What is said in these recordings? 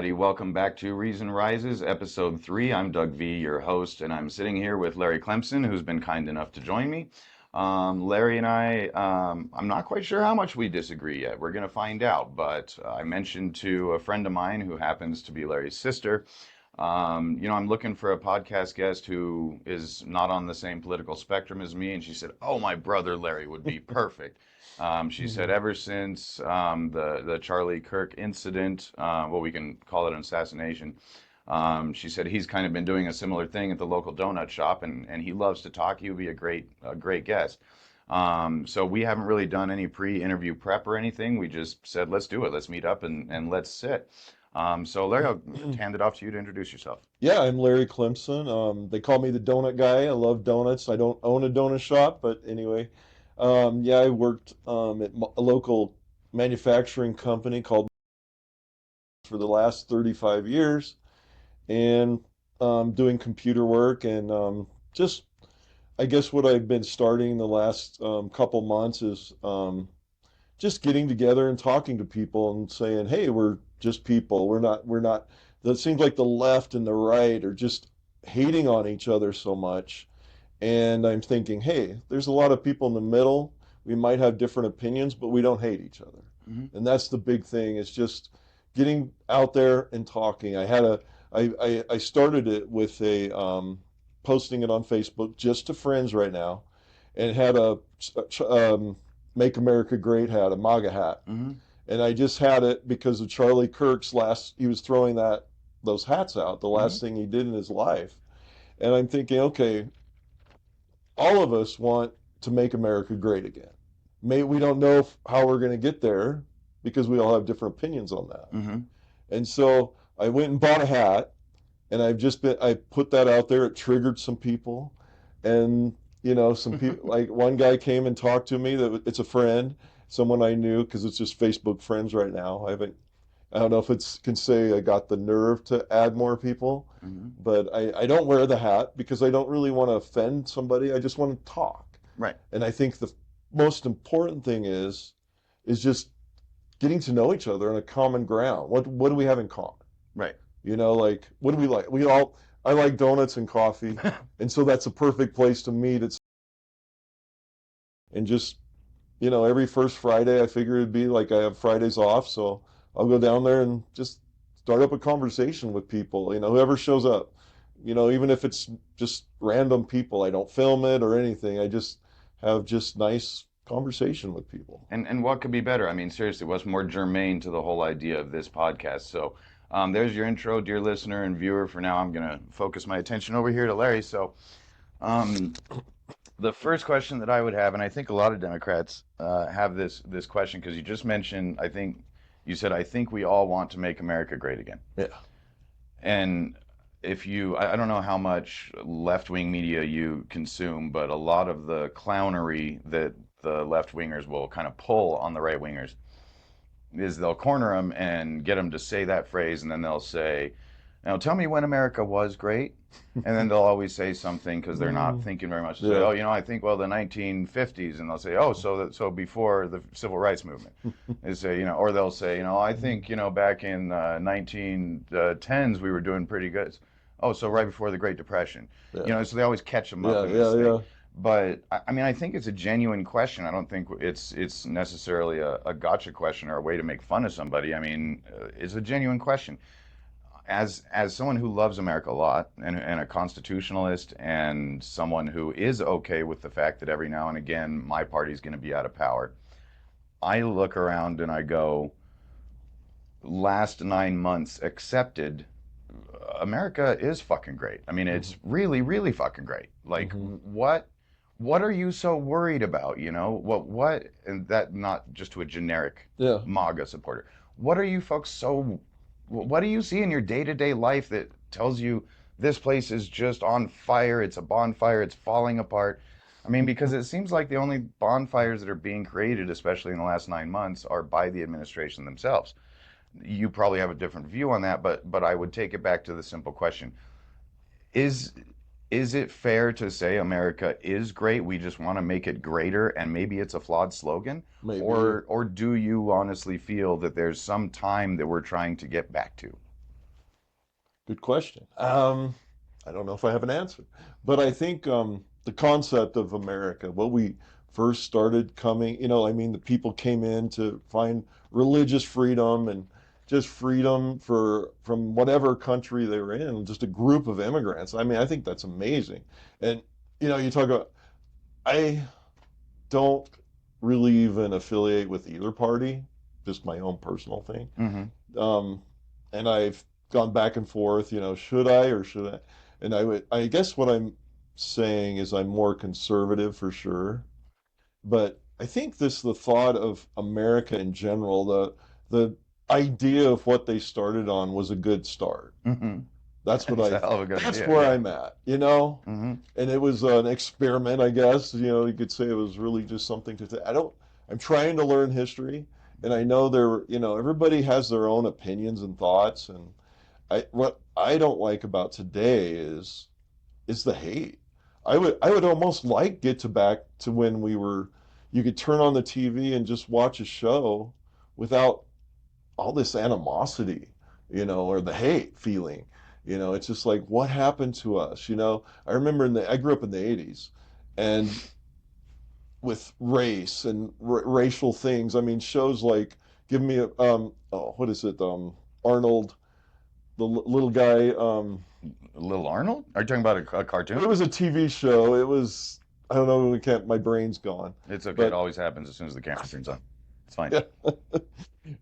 everybody. Welcome back to Reason Rises, Episode 3. I'm Doug V., your host, and I'm sitting here with Larry Clemson, who's been kind enough to join me. Larry and I, I'm not quite sure how much we disagree yet. We're going to find out, but I mentioned to a friend of mine who happens to be Larry's sister, I'm looking for a podcast guest who is not on the same political spectrum as me, and she said, "Oh, my brother Larry would be perfect." She said ever since the Charlie Kirk incident, well, we can call it an assassination, she said he's kind of been doing a similar thing at the local donut shop, and he loves to talk. He would be a great guest. So we haven't really done any pre-interview prep or anything. We just said, let's do it. Let's meet up and let's sit. So Larry, I'll hand it off to you to introduce yourself. Yeah, I'm Larry Clemson. They call me the donut guy. I love donuts. I don't own a donut shop, but anyway, yeah, I worked at a local manufacturing company called for the last 35 years, and doing computer work and just, I guess what I've been starting the last couple months is just getting together and talking to people and saying, hey, we're just people. We're not, it seems like the left and the right are just hating on each other so much. And I'm thinking, hey, there's a lot of people in the middle. We might have different opinions, but we don't hate each other. Mm-hmm. And that's the big thing, is just getting out there and talking. I started it with posting it on Facebook just to friends right now, and had a Make America Great hat, a MAGA hat. Mm-hmm. And I just had it because of Charlie Kirk's he was throwing those hats out, the last thing he did in his life. And I'm thinking, okay, all of us want to make America great again. We don't know how we're going to get there because we all have different opinions on that. Mm-hmm. And so I went and bought a hat, and I put that out there. It triggered some people. And some people, like one guy came and talked to me, that it's a friend, someone I knew, because it's just Facebook friends right now. I don't know if can say I got the nerve to add more people, but I don't wear the hat because I don't really want to offend somebody. I just want to talk. Right. And I think the most important thing is just getting to know each other on a common ground. What do we have in common? Right. Like, what do we like? I like donuts and coffee, and so that's a perfect place to meet. And just, every first Friday, I figure it'd be like I have Fridays off, so I'll go down there and just start up a conversation with people, whoever shows up. Even if it's just random people, I don't film it or anything. I just have just nice conversation with people. And what could be better? I mean, seriously, what's more germane to the whole idea of this podcast? So there's your intro, dear listener and viewer. For now, I'm going to focus my attention over here to Larry. So the first question that I would have, and I think a lot of Democrats have this question, because you just mentioned, I think you said, I think we all want to make America great again. Yeah. And I don't know how much left-wing media you consume, but a lot of the clownery that the left-wingers will kind of pull on the right-wingers is they'll corner them and get them to say that phrase, and then they'll say, now tell me when America was great. And then they'll always say something, because they're not thinking very much. They'll say, I think, well, the 1950s. And they'll say, so before the civil rights movement. They say, or they'll say, I think, back in 1910s, we were doing pretty good. Oh, so right before the Great Depression. Yeah. So they always catch them up in this thing. But I mean, I think it's a genuine question. I don't think it's necessarily a gotcha question or a way to make fun of somebody. I mean, it's a genuine question. As someone who loves America a lot, and a constitutionalist, and someone who is okay with the fact that every now and again my party's going to be out of power, I look around and I go, last 9 months accepted, America is fucking great. I mean, it's really, really fucking great. Like, what are you so worried about? What, and that not just to a generic MAGA supporter. What are you folks what do you see in your day-to-day life that tells you this place is just on fire, it's a bonfire, it's falling apart? I mean, because it seems like the only bonfires that are being created, especially in the last 9 months, are by the administration themselves. You probably have a different view on that, but I would take it back to the simple question. Is it fair to say America is great, we just want to make it greater, and maybe it's a flawed slogan? Maybe. Or do you honestly feel that there's some time that we're trying to get back to? Good question. I don't know if I have an answer, but I think the concept of America, what we first started coming, I mean, the people came in to find religious freedom and just freedom from whatever country they were in, just a group of immigrants. I mean, I think that's amazing. And you talk about, I don't really even affiliate with either party, just my own personal thing. Mm-hmm. Um, and I've gone back and forth, should I or should I? And I guess what I'm saying is I'm more conservative for sure. But I think the thought of America in general, the idea of what they started on was a good start. Mm-hmm. That's what It's a hell of a good that's idea. where Yeah. I'm at, Mm-hmm. and it was an experiment, I guess. You could say it was really just something I'm trying to learn history, and I know everybody has their own opinions and thoughts, and what I don't like about today is the hate. I would almost like get to back to when you could turn on the TV and just watch a show without all this animosity, or the hate feeling. It's just like, what happened to us? I remember I grew up in the 80s, and with race and racial things, I mean, shows like, give me what is it? Arnold, the little guy. Little Arnold? Are you talking about a It cartoon? was a TV show. It was, I don't know, my brain's gone. It's okay. It But always happens as soon as the camera turns on. It's fine. yeah.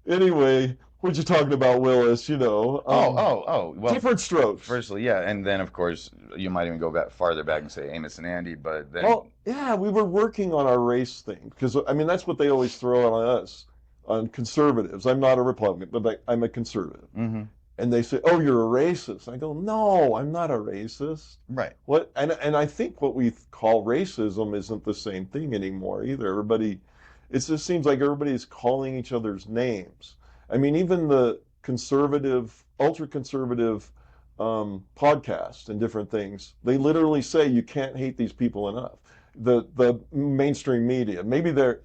Anyway, what you talking about, Willis? Well, Different strokes. firstly, yeah, and then of course you might even go back farther back and say Amos and Andy, but then Well, yeah, we were working on our race thing because I mean that's what they always throw on us, on conservatives. I'm not a Republican, but I'm a conservative. hmm And they say, "Oh, you're a racist." I go, "No, I'm not a racist." right. What? And I think what we call racism isn't the same thing anymore either. It just seems like everybody's calling each other's names. I mean, even the conservative, ultra conservative podcast and different things, they literally say you can't hate these people enough. The mainstream media, maybe they're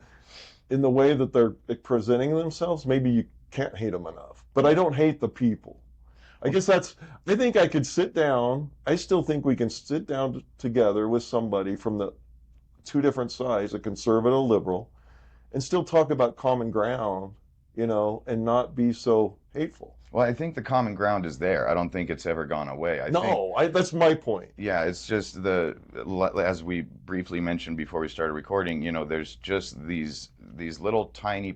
in the way that they're presenting themselves, maybe you can't hate them enough. But I don't hate the people. I guess I think I could sit down. I still think we can sit down together with somebody from the two different sides, a conservative, liberal, and still talk about common ground, and not be so hateful. Well, I think the common ground is there. I don't think it's ever gone away. I think, No, that's my point. yeah, it's just as we briefly mentioned before we started recording, there's just these little tiny,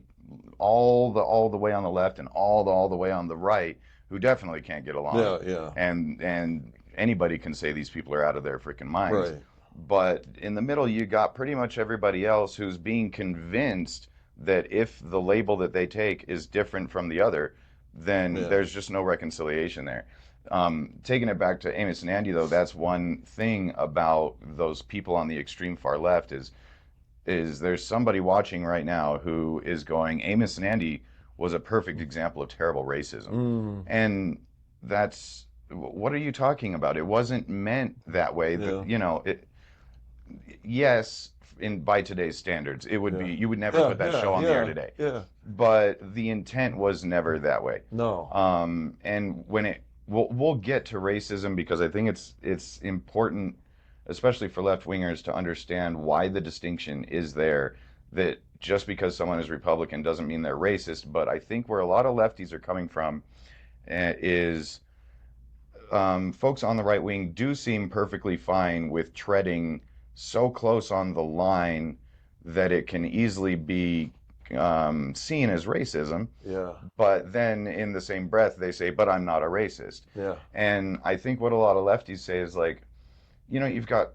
all the way on the left and all the way on the right who definitely can't get along, Yeah, yeah, and anybody can say these people are out of their freaking minds. right. But in the middle, you got pretty much everybody else who's being convinced that if the label that they take is different from the other, then Yeah, there's just no reconciliation there. Taking it back to Amos and Andy, though, that's one thing about those people on the extreme far left is there's somebody watching right now who is going, Amos and Andy was a perfect example of terrible racism. mm, And that's, what are you talking about? It wasn't meant that way. yeah, Yes, in by today's standards, it would yeah, be, you would never yeah, put that yeah, show on the air yeah, today. yeah. But the intent was never that way. No, And when we'll get to racism because I think it's important, especially for left wingers, to understand why the distinction is there. That just because someone is Republican doesn't mean they're racist. But I think where a lot of lefties are coming from is folks on the right wing do seem perfectly fine with treading so close on the line that it can easily be seen as racism. yeah, But then in the same breath, they say, but I'm not a racist. yeah, And I think what a lot of lefties say is like, you've got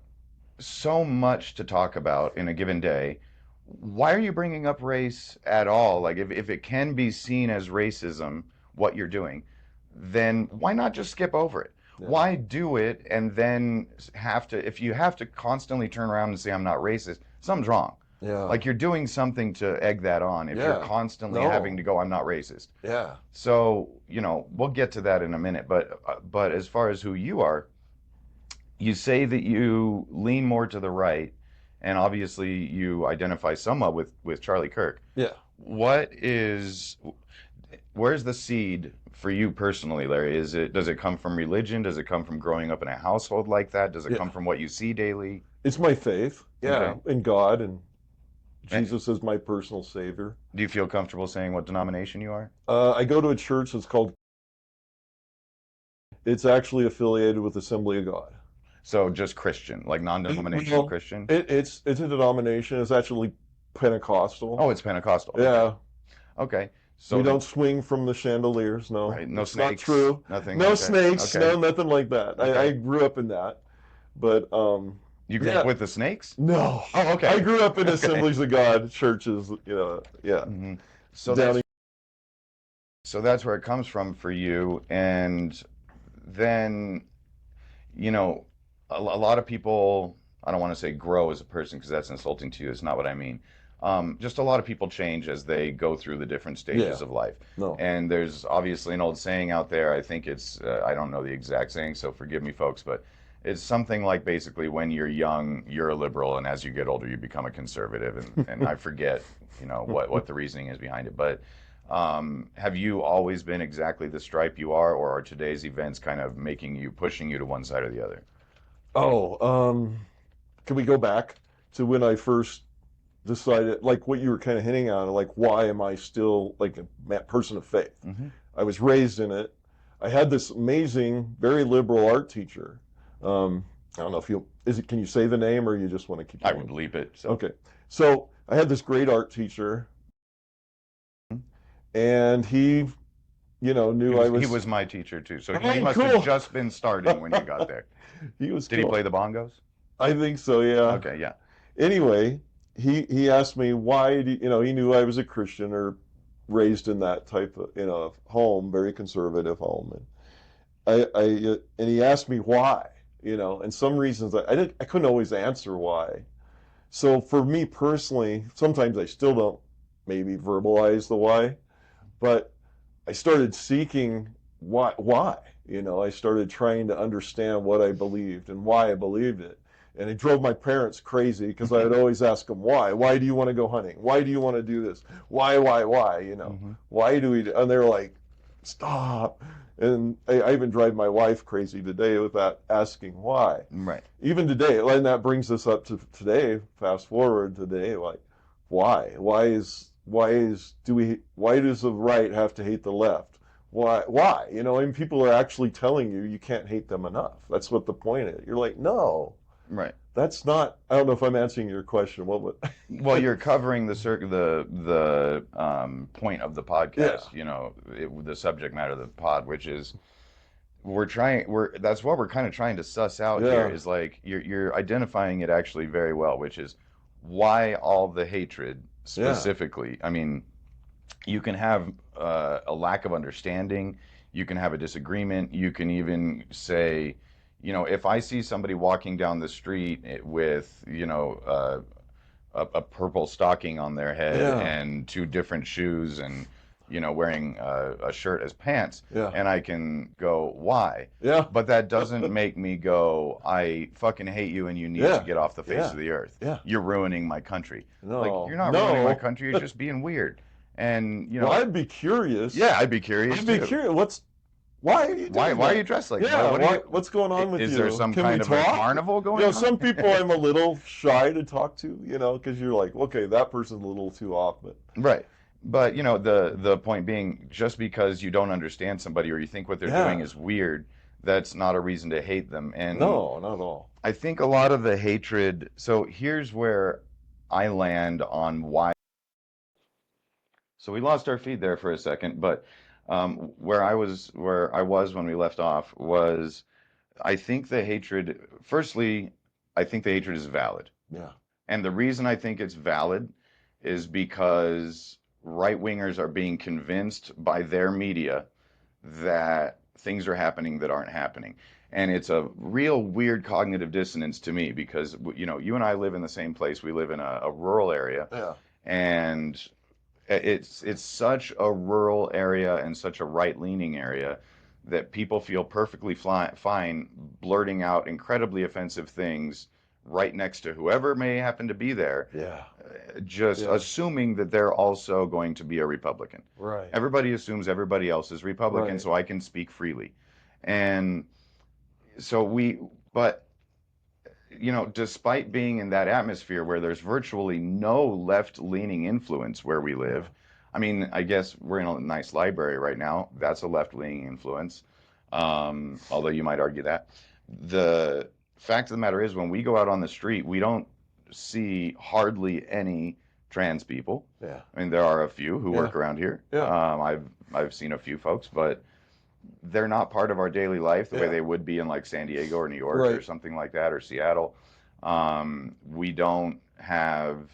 so much to talk about in a given day. Why are you bringing up race at all? Like, if it can be seen as racism, what you're doing, then why not just skip over it? yeah, Why do it and then if you have to constantly turn around and say, I'm not racist, something's wrong. yeah, Like you're doing something to egg that on if you're yeah. constantly having No, to go, I'm not racist. yeah, So, we'll get to that in a minute. But as far as who you are, you say that you lean more to the right, and obviously you identify somewhat with Charlie Kirk. yeah. What is Where's the seed for you personally, Larry? Does it come from religion? Does it come from growing up in a household like that? Does it Yeah, come from what you see daily? it's my faith. Yeah, Okay. in God and And Jesus is my personal savior. do you feel comfortable saying what denomination you are? I go to a church that's called. It's actually affiliated with Assembly of God. So just Christian, like non-denominational Well, Christian? it's a denomination. It's actually Pentecostal. Oh, it's Pentecostal. Okay. Yeah, Okay. we So the don't swing from the chandeliers. No, right, no it's not snakes, true. nothing No like that. snakes. Okay. No, nothing like that. I Okay. grew up in that, but You grew up yeah, with the snakes? no. Oh, I okay. grew up in Okay. Assemblies of God churches. Yeah, hmm So down. that's so that's where it comes from for you. And then, you know, a lot of people, I don't want to say grow as a person because that's insulting to you. It's not what I mean. Just a lot of people change as they go through the different Yeah, stages of life. no. And there's obviously an old saying out there. I think I don't know the exact saying, so forgive me, folks, but it's something like basically when you're young, you're a liberal, and as you get older, you become a conservative. And I forget, what the reasoning is behind it. But have you always been exactly the stripe you are, or are today's events kind of pushing you to one side or the other? Oh, can we go back to when I first decided, like what you were kind of hinting on, like why am I still like a person of faith? hmm I was raised in it. I had this amazing, very liberal art teacher. I don't know if you is it. Can you say the name, or you just want to keep I going? would bleep it. So Okay, so I had this great art teacher, and he, knew I he was. was my teacher too. So he Oh, must have cool. just been starting when you got there. He was Did he cool. play the bongos? I think so. Yeah. Okay, yeah. Anyway, he asked me why he knew I was a Christian or raised in that type of home, very conservative home, and and he asked me why, and some reasons I couldn't always answer why. So for me personally, sometimes I still don't maybe verbalize the why, but I started seeking why. I started trying to understand what I believed and why I believed it. And it drove my parents crazy because I would always ask them why. Why do you want to go hunting? Why do you want to do this? Why? hmm Why do we? And they're like, stop. And I even drive my wife crazy today with that asking why. Right. Even today, and that brings us up to today. Fast forward today, like why? Why does the right have to hate the left? Why? And people are actually telling you can't hate them enough. That's what the point is. You're like, no, Right. that's not. I don't know if I'm answering your question. What would? Well, you're covering the point of the Yeah, podcast, the subject matter of the pod, which is that's what we're kind of trying to suss out here yeah, is like you're identifying it actually very well, which is why all the hatred yeah, specifically. I mean, you can have a lack of understanding, you can have a disagreement, you can even say, if I see somebody walking down the street with, a purple stocking on their head yeah, and two different shoes and wearing a shirt as pants, yeah, and I can go, why? yeah, But that doesn't make me go, I fucking hate you and you need to yeah, get off the face yeah, of the earth. yeah. You're ruining my country. Like, No, you're not ruining my no. country, you're just being weird. And Well, I'd be curious. yeah, I'd be curious I'd be too. curious. Why are you doing Why are you that? dressed like that? Yeah, What are you? what's going on with Is there you? some Can we kind of a talk? carnival going on? Some people I'm a little shy to talk to, because you're like, okay, that person's a little too off, but Right. But the point being, just because you don't understand somebody or you think what they're doing yeah, is weird, that's not a reason to hate them. And no, not at all. I think a lot of the hatred, so here's where I land on why. So we lost our feed there for a second, but where I was when we left off was I think the hatred, firstly, I think the hatred is valid. Yeah, And the reason I think it's valid is because right wingers are being convinced by their media that things are happening that aren't happening. And it's a real weird cognitive dissonance to me because, you and I live in the same place. We live in a rural area, yeah, and it's such a rural area and such a right-leaning area that people feel perfectly fine blurting out incredibly offensive things right next to whoever may happen to be there, yeah, just Yeah. assuming that they're also going to be a Republican. Right. Everybody assumes everybody else is Republican, Right. so I can speak freely. And so but despite being in that atmosphere where there's virtually no left-leaning influence where we Yeah. live, I mean, I guess we're in a nice library right now. That's a left-leaning influence, although you might argue that. The fact of the matter is, when we go out on the street, we don't see hardly any trans people. Yeah. I mean, there are a few who Yeah. work around here. Yeah. I've seen a few folks, but they're not part of our daily life the way Yeah. they would be in like San Diego or New York or Right. something like that, or Seattle. We don't have.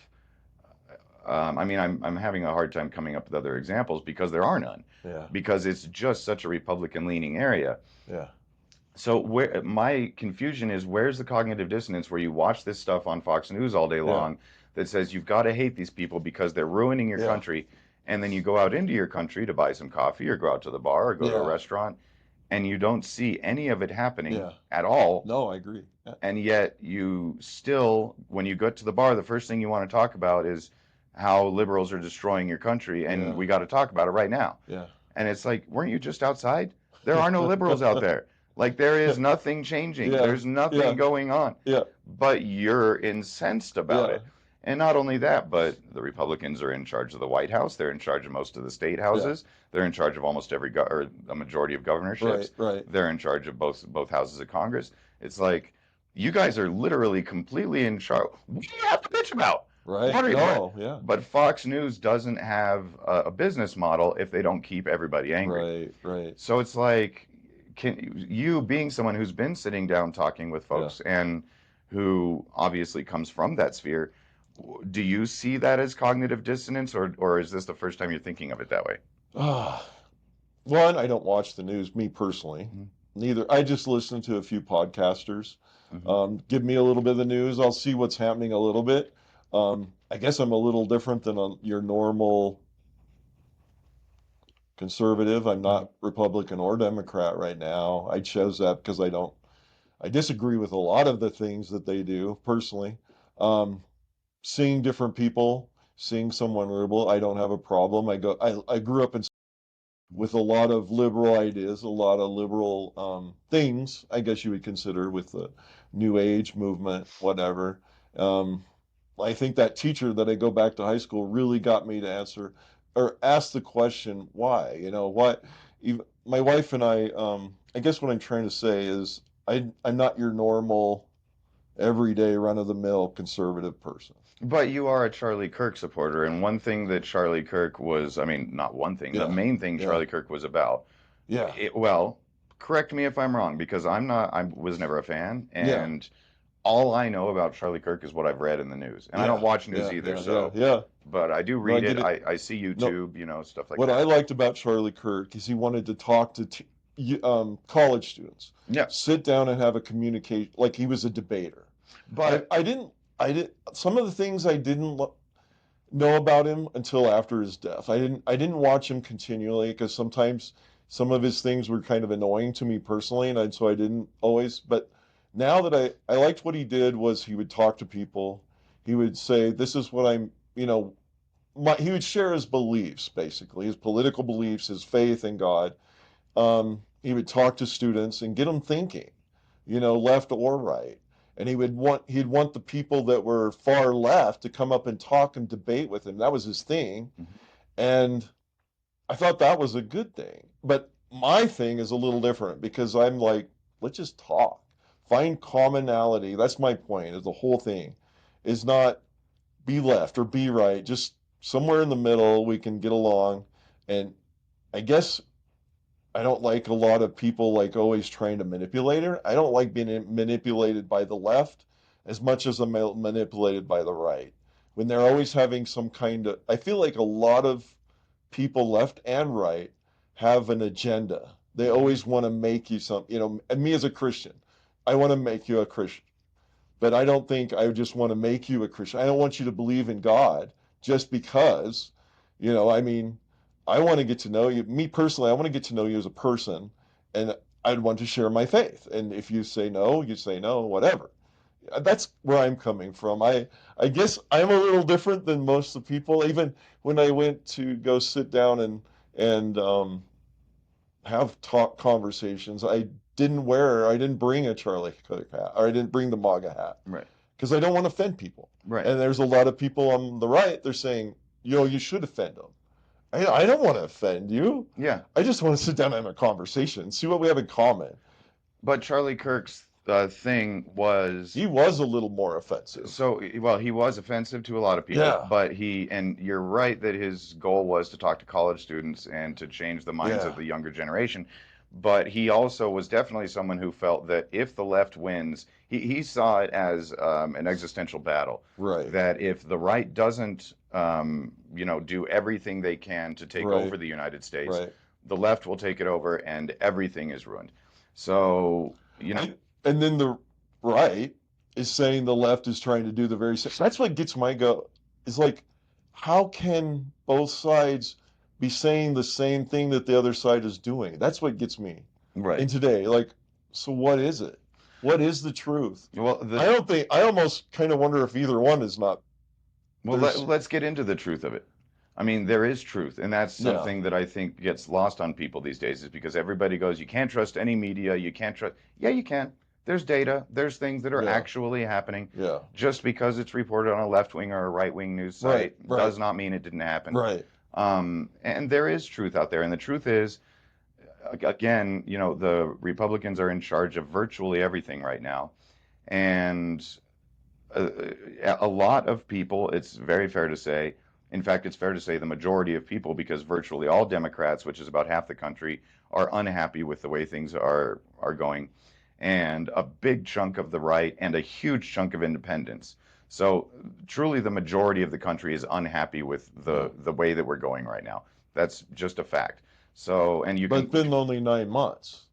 I mean, I'm having a hard time coming up with other examples because there are none, Yeah. because it's just such a Republican leaning area. Yeah. So where my confusion is, where's the cognitive dissonance where you watch this stuff on Fox News all day Yeah. long that says you've got to hate these people because they're ruining your Yeah. country, and then you go out into your country to buy some coffee or go out to the bar or go to a Yeah. restaurant, and you don't see any of it happening Yeah. at all, No, I agree. Yeah. and yet you still, when you go to the bar, the first thing you want to talk about is how liberals are destroying your country, and Yeah. we got to talk about it right now. Yeah. And it's like, weren't you just outside? There are no liberals out there. Like, there is nothing changing. Yeah. There's nothing Yeah. going on. Yeah. But you're incensed about Yeah. it. And not only that, but the Republicans are in charge of the White House. They're in charge of most of the state Yeah. houses. They're in charge of almost or a majority of Right. governorships. Right. They're in charge of both houses of Congress. It's like, you guys are literally completely in charge. What do you have to bitch about? Right. What? No. Yeah. But Fox News doesn't have a business model if they don't keep everybody angry. Right. Right. So it's like, can you, being someone who's been sitting down talking with Yeah. folks and who obviously comes from that sphere, do you see that as cognitive dissonance, or is this the first time you're thinking of it that way? Ah. One, I don't watch the news, me personally. Mhm. Neither. I just listen to a few podcasters. Mhm. Give me a little bit of the news. I'll see what's happening a little bit. I guess I'm a little different than your normal conservative. I'm Mhm. not Republican or Democrat right now. I chose that because I disagree with a lot of the things that they do personally. Um, Seeing different people, seeing someone liberal, I don't have a problem. I grew up in with a lot of liberal ideas, a lot of liberal things, I guess you would consider, with the New Age movement, whatever. Um, I think that teacher that I go back to high school really got me to answer or ask the question, why? What? Even, my wife and I guess what I'm trying to say is I'm not your normal, everyday, run-of-the-mill conservative person. But you are a Charlie Kirk supporter, and one thing that Charlie Kirk was, I mean, not one thing, the Yeah, main thing yeah, Charlie Kirk was about, yeah, well, correct me if I'm wrong, because I was never a fan, yeah, and all I know about Charlie Kirk is what I've read in the news. And I don't yeah, watch news yeah, either, yeah, yeah, so, yeah. but I do No, I read it. get it. I see No, YouTube, stuff like what I that. liked about Charlie Kirk is he wanted to talk to college students, Yeah. sit down and have a communication like he was a debater. I, But I didn't I did some of the things I didn't know about him until after his death. I didn't watch him continually because sometimes some of his things were kind of annoying to me personally, and so I didn't always. But now that I liked what he did was he would talk to people. He would say, "This is what I'm," he would share his beliefs, basically his political beliefs, his faith in God. He would talk to students and get them thinking, left or right. And he'd want the people that were far left to come up and talk and debate with him. That was his thing. mhm. And I thought that was a good thing. But my thing is a little different because I'm like, let's just talk. Find commonality. That's my point, is the whole thing is not be left or be right. Just somewhere in the middle we can get along. And I guess I don't like a lot of people like always trying to manipulate her. I don't like being manipulated by the left as much as I'm manipulated by the right. When they're always having some kind of, I feel like a lot of people left and right have an agenda. They always want to make you some, and me as a Christian, I want to make you a Christian. But I don't think I just want to make you a Christian. I don't want you to believe in God just because, I mean, I want to get to know you. Me personally, I want to get to know you as a person, and I'd want to share my faith. And if you say no, you say no, whatever. That's where I'm coming from. I guess I'm a little different than most of the people. Even when I went to go sit down and have talk conversations, I didn't bring a Charlie Kirk hat, or I didn't bring the MAGA hat Right. because I don't want to offend people. Right. And there's a lot of people on the right. They're saying, you should offend them. I don't want to offend you. Yeah. I just want to sit down and have a conversation, see what we have in common. But Charlie Kirk's thing was He was a little more offensive. so well, he was offensive to a lot of people, Yeah, but and you're right that his goal was to talk to college students and to change the minds of yeah, the younger generation. But he also was definitely someone who felt that if the left wins, he saw it as an existential battle. right, That if the right doesn't, do everything they can to take right, over the United States, right. the left will take it over and everything is ruined. So, I, and then the right is saying the left is trying to do the very same. That's what gets my go. Is like, how can both sides be saying the same thing that the other side is doing? That's what gets me right. in today. Like, so what is it? What is the truth? Well, I don't think, I almost kind of wonder if either one is not. There's, let's get into the truth of it. I mean, there is truth, and that's yeah, something that I think gets lost on people these days, is because everybody goes, you can't trust any media, you can't trust. Yeah, you can. There's data, there's things that are yeah, actually happening. yeah. Just because it's reported on a left wing or a right wing news Right, site right, does not mean it didn't happen. right. And there is truth out there, and the truth is, again, the Republicans are in charge of virtually everything right now, and uh, a lot of people, it's very fair to say, in fact, it's fair to say the majority of people, because virtually all Democrats, which is about half the country, are unhappy with the way things are going, and a big chunk of the right and a huge chunk of independents. So truly, the majority of the country is unhappy with Yeah. the way that we're going right now. That's just a fact. So, and you But can it's been only 9 months.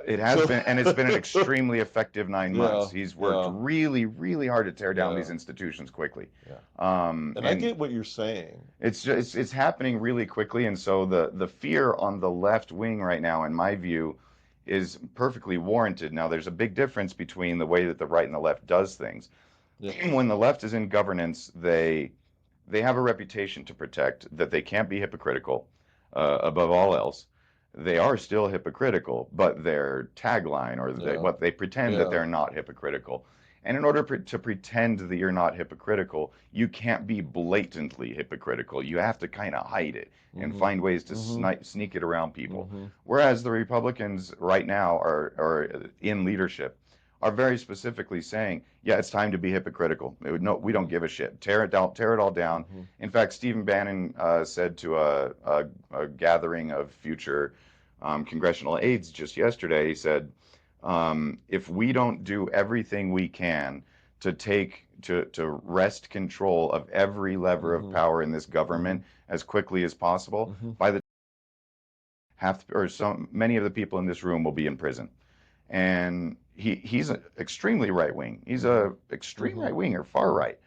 it has So, been, and it's been an extremely effective 9 months. yeah, He's worked yeah, really, really hard to tear down yeah, these institutions quickly. yeah. And I And get what you're saying. it's just it's happening really quickly, and so the fear on the left wing right now, in my view, is perfectly warranted. Now, there's a big difference between the way that the right and the left does things. Yeah. When the left is in governance, they have a reputation to protect, that they can't be hypocritical above all else. They are still hypocritical, but their tagline, or Yeah. what they pretend that Yeah. they're not hypocritical. And in order to pretend that you're not hypocritical, you can't be blatantly hypocritical. You have to kind of hide it and Mm-hmm. find ways to Mm-hmm. sneak it around people. Mm-hmm. Whereas the Republicans right now are in leadership are very specifically saying, yeah, it's time to be hypocritical. No, we don't Mm-hmm. give a shit. Tear it down, tear it all down. Mm-hmm. In fact, Stephen Bannon said to a gathering of future congressional aides just yesterday, he said, if we don't do everything we can to wrest control of every lever of Mm-hmm. power in this Mm-hmm. government as quickly as possible, Mm-hmm. by the half or so many of the people in this room will be in prison. And he's extremely right wing. He's Mm-hmm. a extreme Mm-hmm. right winger, far Mm-hmm. right,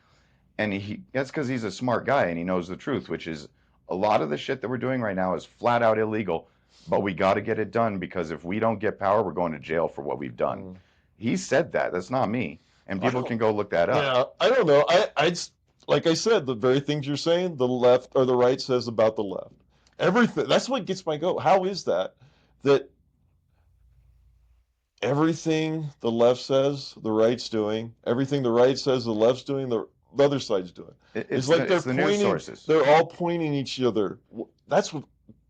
and that's because he's a smart guy and he knows the truth, which is a lot of the shit that we're doing right now is flat out illegal, but we got to get it done, because if we don't get power, we're going to jail for what we've done. Mm. He said that. That's not me, and I people don't. can go look that up. Yeah, I don't know. Like I said, the very things you're saying, the left or the right says about the left. Everything. That's what gets my goat. How is that? That everything the left says, the right's doing. Everything the right says, the left's doing. The other side's doing. It's like It's the news sources. They're all pointing each other. That's what.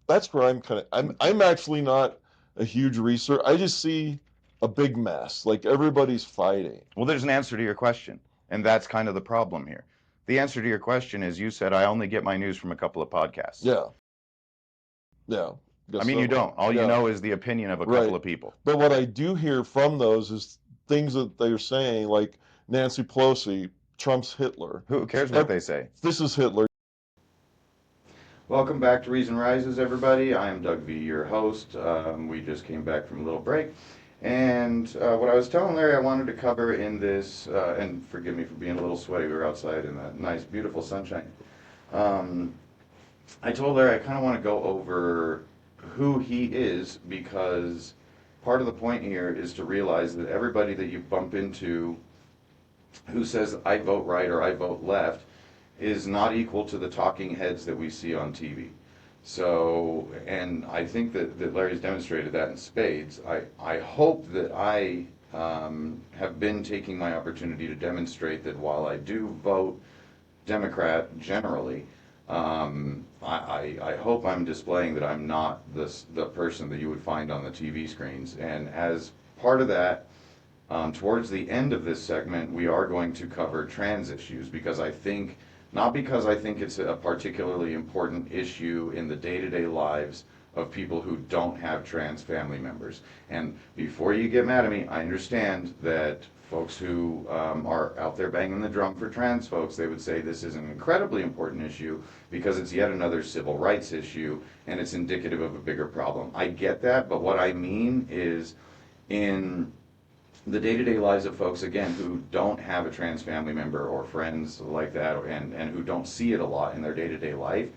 That's where I'm kind of. I'm actually not a huge researcher. I just see a big mess. Like everybody's fighting. Well, there's an answer to your question, and that's kind of the problem here. The answer to your question is, you said I only get my news from a couple of podcasts. Yeah. Yeah. I Guess mean, you so. don't. All you Yeah. know is the opinion of a couple Right. of people. But what I do hear from those is things that they're saying, like Nancy Pelosi, Trump's Hitler. Who cares what they say? This is Hitler. Welcome back to Reason Rises, everybody. I am Doug V, your host. We just came back from a little break. And what I was telling Larry I wanted to cover in this, and forgive me for being a little sweaty, we were outside in that nice, beautiful sunshine. Um, I told Larry I kind of want to go over who he is, because part of the point here is to realize that everybody that you bump into who says I vote right or I vote left is not equal to the talking heads that we see on TV. So, and I think that Larry's demonstrated that in spades. I hope that I have been taking my opportunity to demonstrate that while I do vote Democrat generally, I hope I'm displaying that I'm not the person that you would find on the TV screens. And as part of that, towards the end of this segment, we are going to cover trans issues because I think, not because I think it's a particularly important issue in the day-to-day lives of people who don't have trans family members. And before you get mad at me, I understand that folks who are out there banging the drum for trans folks, they would say this is an incredibly important issue because it's yet another civil rights issue and it's indicative of a bigger problem. I get that, but what I mean is in the day-to-day lives of folks, again, who don't have a trans family member or friends like that, and who don't see it a lot in their day-to-day life,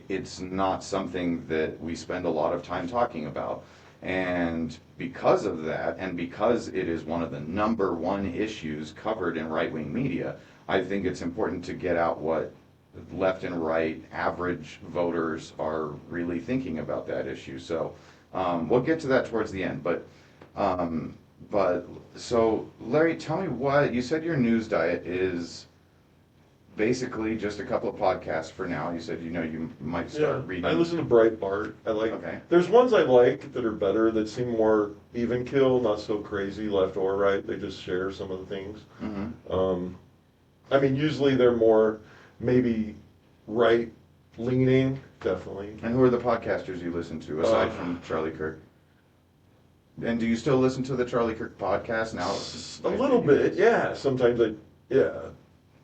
it's not something that we spend a lot of time talking about. And because of that, and because it is one of the number one issues covered in right-wing media, I think it's important to get out what left and right average voters are really thinking about that issue. So we'll get to that towards the end. Um, but so, Larry, tell me what you said your news diet is basically just a couple of podcasts for now. You said you might Yeah, start reading. I listen to Breitbart. I like. Okay. There's ones I like that are better that seem more even kill, not so crazy left or right. They just share some of the things. Mm-hmm. I mean, usually they're more maybe right leaning, definitely. And who are the podcasters you listen to aside from Charlie Kirk? And do you still listen to the Charlie Kirk podcast now? A little bit, yeah. Sometimes yeah.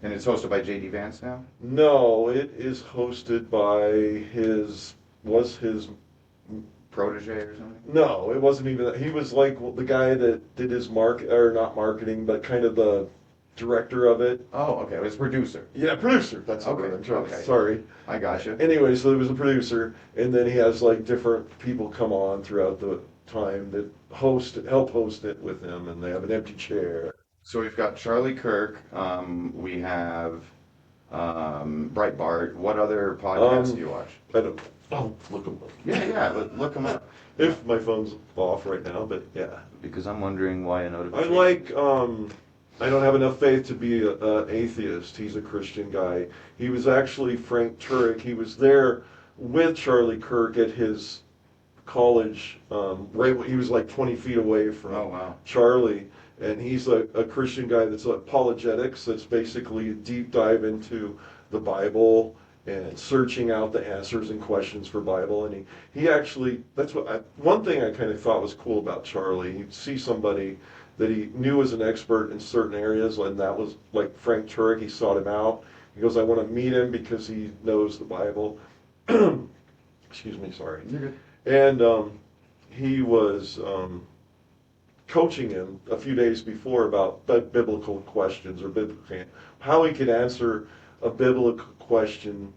And it's hosted by J.D. Vance now? No, it is hosted by his Protege or something? no, it wasn't even that. He was like the guy that did his or not marketing, but kind of the director of it. Oh, okay. It was producer. Yeah, producer. That's the Okay, word I'm trying. okay. Sorry. I gotcha. Anyway, so there was a producer, and then he has like different people come on throughout the time that help host it with him, and they have an empty chair. So we've got Charlie Kirk. We have Breitbart. What other podcasts do you watch? I don't. I'll look them up. Yeah. Look them up. If my phone's off right now, but yeah. Because I'm wondering why a I notification. like. I don't have enough faith to be an atheist. He's a Christian guy. He was actually Frank Turek. He was there with Charlie Kirk at his college. He was like 20 feet away from Oh, wow. Charlie. And he's a Christian guy that's apologetics. That's basically a deep dive into the Bible and searching out the answers and questions for Bible. And he actually, one thing I kind of thought was cool about Charlie. You'd see somebody that he knew was an expert in certain areas, and that was like Frank Turek. He sought him out. He goes, I want to meet him because he knows the Bible. Excuse me, sorry. You're good. And he was coaching him a few days before about biblical questions or how he could answer a biblical question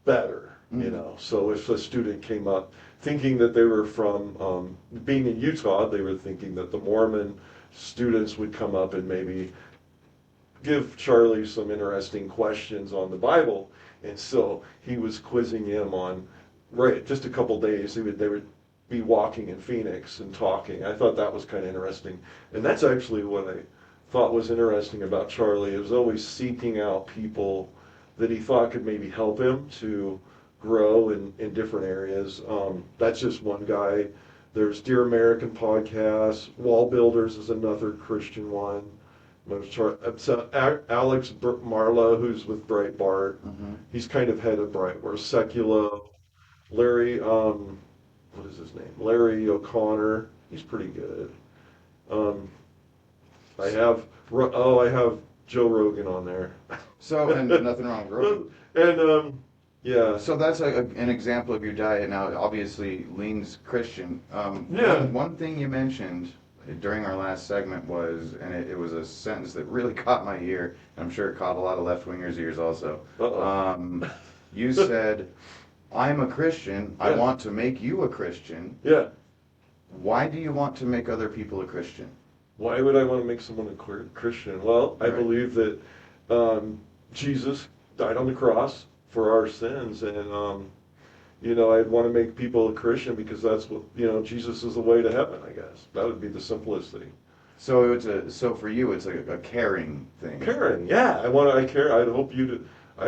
better. Mm-hmm. So if a student came up thinking that they were from being in Utah, they were thinking that the Mormon students would come up and maybe give Charlie some interesting questions on the Bible. And so he was quizzing him on just a couple days. They would be walking in Phoenix and talking. I thought that was kind of interesting. And that's actually what I thought was interesting about Charlie. He was always seeking out people that he thought could maybe help him to grow in different areas. That's just one guy. There's Dear American Podcast. Wall Builders is another Christian one. There's Alex Marla, who's with Breitbart. Mm-hmm. He's kind of head of Breitbart. Secular. Larry, what is his name? Larry O'Connor. He's pretty good. I have Joe Rogan on there. So, and nothing wrong with Rogan. And yeah. So that's an example of your diet. Now, it obviously leans Christian. Yeah. One thing you mentioned during our last segment was, and it was a sentence that really caught my ear. I'm sure it caught a lot of left-wingers' ears also. You said, I'm a Christian. I want to make you a Christian. Yeah. Why do you want to make other people a Christian? Why would I want to make someone a Christian? Well, I Right. believe that Jesus died on the cross for our sins, and I'd want to make people a Christian because that's what Jesus is the way to heaven. I guess that would be the simplest thing. So for you, it's a caring thing. Caring, yeah. I care. I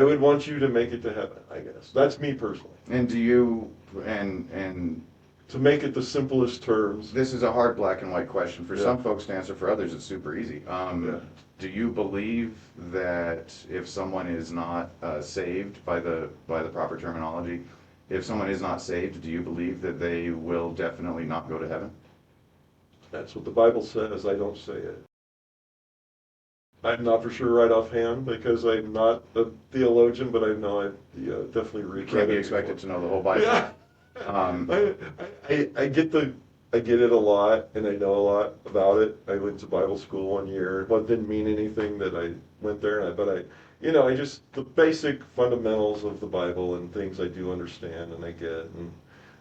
would want you to make it to heaven. I guess that's me personally. And do you and To make it the simplest terms. this is a hard black and white question for Yeah. some folks to answer. For others, it's super easy. Yeah. Do you believe that if someone is not saved by the proper terminology, if someone is not saved, do you believe that they will definitely not go to heaven? That's what the Bible says. I don't say it. I'm not for sure right offhand because I'm not a theologian, but I know I definitely read. You can't be expected to know the whole Bible. Yeah. Um, I get it a lot, and I know a lot about it. I went to Bible school 1 year. Well, it didn't mean anything that I went there, but I just the basic fundamentals of the Bible and things I do understand and I get.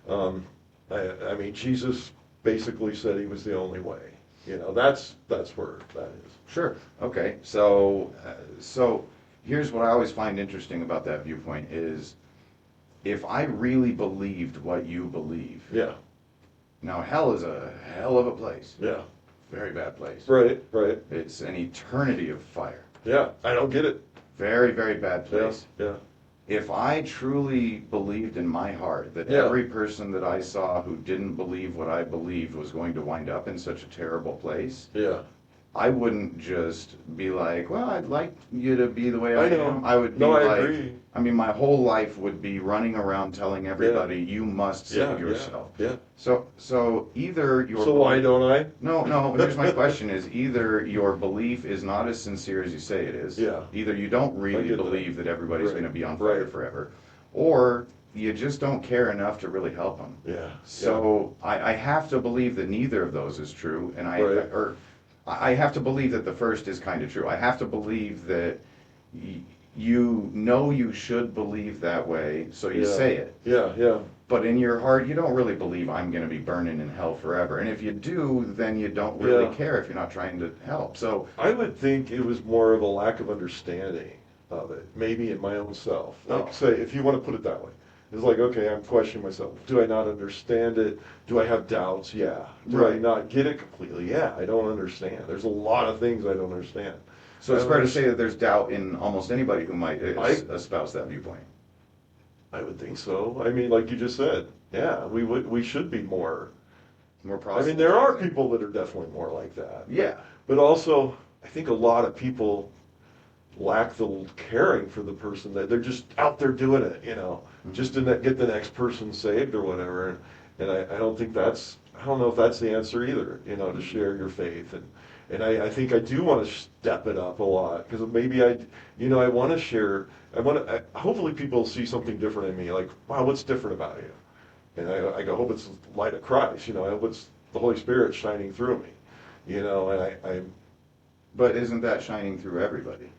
And I mean, Jesus basically said he was the only way. That's where that is. Sure. Okay. So here's what I always find interesting about that viewpoint is if I really believed what you believe. Yeah. Now hell is a hell of a place. Yeah. Very bad place. Right. Right. It's an eternity of fire. Yeah. I don't get it. Very, very bad place. Yeah. If I truly believed in my heart that Yeah. every person that I saw who didn't believe what I believed was going to wind up in such a terrible place, Yeah. I wouldn't just be like, well, I'd like you to be the way I know. am. I would be No, I like, agree. I mean, my whole life would be running around telling everybody, you must save yourself. Yeah. So either your So why don't I? No, here's my question is either your belief is not as sincere as you say it is. Yeah. Either you don't I really get believe that everybody's Right. going to be on fire Right. forever, or you just don't care enough to really help them. Yeah. So I have to believe that neither of those is true, and Right. I have to believe that the first is kind of true. I have to believe that you know you should believe that way, so you say it. Yeah. Yeah. But in your heart, you don't really believe I'm going to be burning in hell forever. And if you do, then you don't really Yeah. care if you're not trying to help. So I would think it was more of a lack of understanding of it, maybe in my own self. Like, say, if you want to put it that way. It's like, okay, I'm questioning myself. Do I not understand it? Do I have doubts? Yeah. Do I Right. not get it completely? Yeah, I don't understand. There's a lot of things I don't understand. So it's fair to say that there's doubt in almost anybody who might espouse that viewpoint. I would think so. I mean, like you just said, yeah, we should be more. More I mean, there are people that are definitely more like that. Yeah. But also, I think a lot of people lack the caring for the person that they're just out there doing it, just to get the next person saved or whatever. And I don't think I don't know if that's the answer either, to share your faith. And I think I do want to step it up a lot because maybe I want to share, hopefully people see something different in me, like, wow, what's different about you? And I hope it's the light of Christ, I hope it's the Holy Spirit shining through me, and But isn't that shining through everybody?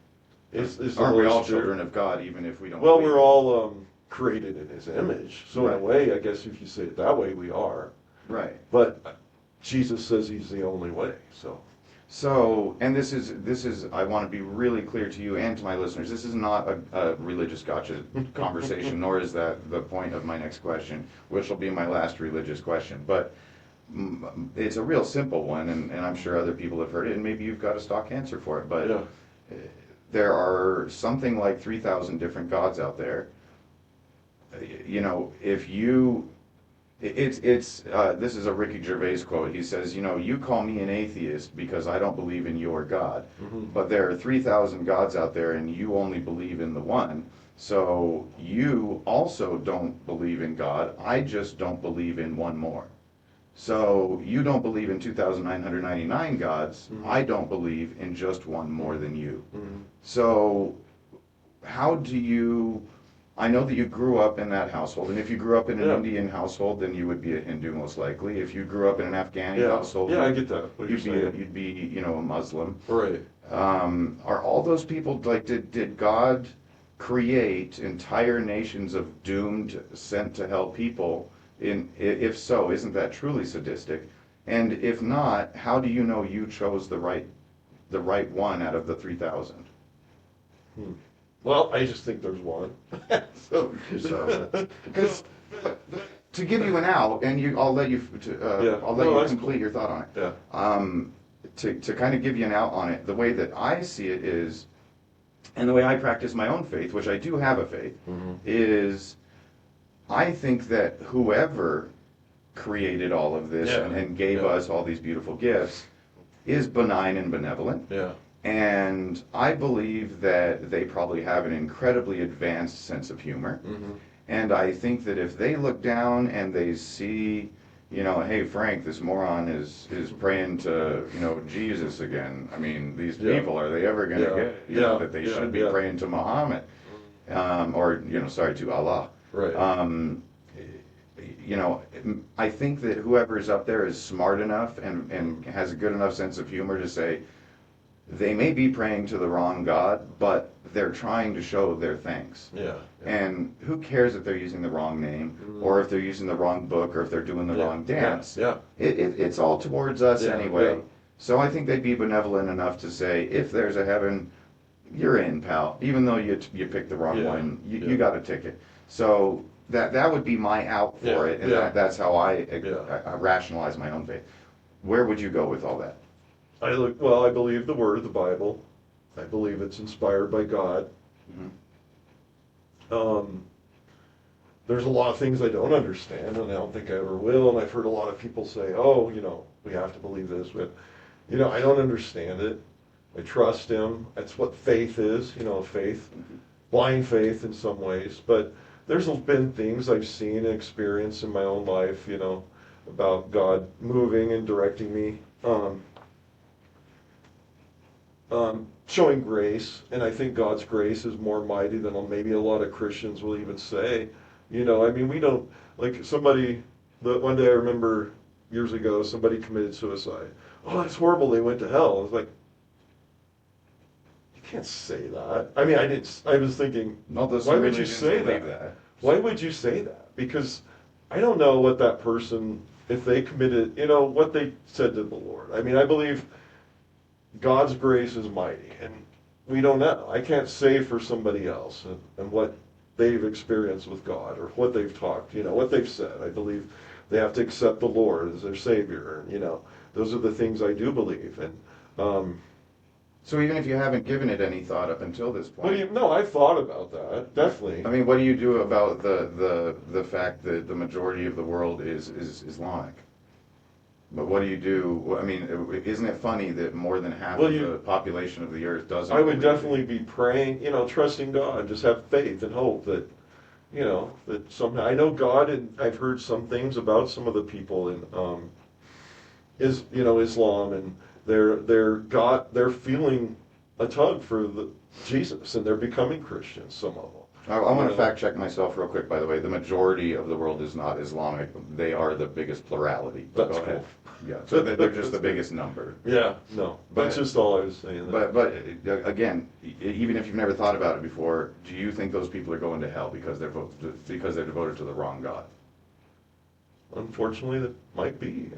is the Aren't we Holy all Spirit. children of God, even if we don't Well, believe we're it? all created in His image, so in Right. a way, I guess if you say it that way, we are. Right. But Jesus says He's the only way, so. So, and this is, I want to be really clear to you and to my listeners, this is not a religious gotcha conversation, nor is that the point of my next question, which will be my last religious question. But it's a real simple one, and I'm sure other people have heard it, and maybe you've got a stock answer for it. But Yeah. there are something like 3,000 different gods out there. If you this is a Ricky Gervais quote. He says, you call me an atheist because I don't believe in your God, but there are 3,000 gods out there and you only believe in the one. So you also don't believe in God. I just don't believe in one more. So you don't believe in 2,999 gods. I don't believe in just one more than you. So how do you... I know that you grew up in that household, and if you grew up in an Indian household, then you would be a Hindu most likely. If you grew up in an Afghani household, I get that. you'd be a Muslim. Right. Are all those people like did God create entire nations of doomed, sent to hell people? If so, isn't that truly sadistic? And if not, how do you know you chose the right one out of the 3,000? Hmm. Well, I just think there's one. So, So, because to give you an out, and I'll let you yeah, I'll let no, you that's complete cool. your thought on it. Yeah. To kind of give you an out on it, the way that I see it is, and the way I practice my own faith, which I do have a faith, Hmm. is I think that whoever created all of this Yeah. and gave Yeah. us all these beautiful gifts is benign and benevolent. Yeah. And I believe that they probably have an incredibly advanced sense of humor. Hmm. And I think that if they look down and they see, hey Frank, this moron is praying to, Jesus again. I mean, these Yeah. people, are they ever going to Yeah. get, Yeah. that they Yeah. should be Yeah. praying to Muhammad, or sorry, to Allah. Right. I think that whoever is up there is smart enough and has a good enough sense of humor to say, they may be praying to the wrong God, but they're trying to show their thanks. Yeah. Yeah. And who cares if they're using the wrong name, Mm. or if they're using the wrong book, or if they're doing the Yeah. wrong dance? Yeah. It's all towards us Yeah. anyway. Yeah. So I think they'd be benevolent enough to say, if there's a heaven, you're in, pal. Even though you picked the wrong Yeah. one, you, Yeah. you got a ticket. So that would be my out for Yeah. it, and Yeah. that's how Yeah. I rationalize my own faith. Where would you go with all that? Well, I believe the word of the Bible. I believe it's inspired by God. Mhm. Um, there's a lot of things I don't understand, and I don't think I ever will. And I've heard a lot of people say, "Oh, we have to believe this." But I don't understand it. I trust Him. That's what faith is. Faith, blind faith in some ways. But there's been things I've seen and experienced in my own life. About God moving and directing me. Showing grace, and I think God's grace is more mighty than maybe a lot of Christians will even say. I mean, we don't, like one day I remember years ago, somebody committed suicide. Oh, that's horrible, they went to hell. I was like, you can't say that. I mean, I was thinking, No, those why would you religions say believe that? Why would you say that? Because I don't know what that person, if they committed, what they said to the Lord. I mean, I believe God's grace is mighty, and we don't know. I can't say for somebody else and what they've experienced with God or what they've talked, what they've said. I believe they have to accept the Lord as their Savior, and those are the things I do believe. And So even if you haven't given it any thought up until this point, no, I've thought about that, definitely. I mean, what do you do about the fact that the majority of the world is Islamic? But what do you do? I mean, isn't it funny that more than half Well, of the population of the earth doesn't I would believe definitely be praying, trusting God, just have faith and hope that, that somehow I know God, and I've heard some things about some of the people in Islam, and they're feeling a tug for Jesus, and they're becoming Christians. Some of them. I want to fact check myself real quick, by the way. The majority of the world is not Islamic. They are the biggest plurality. But That's go ahead. cool. Yeah, so they're just the biggest number. Yeah, no, that's just all I was saying. But again, even if you've never thought about it before, do you think those people are going to hell because they're devoted to the wrong God? Unfortunately, that might be.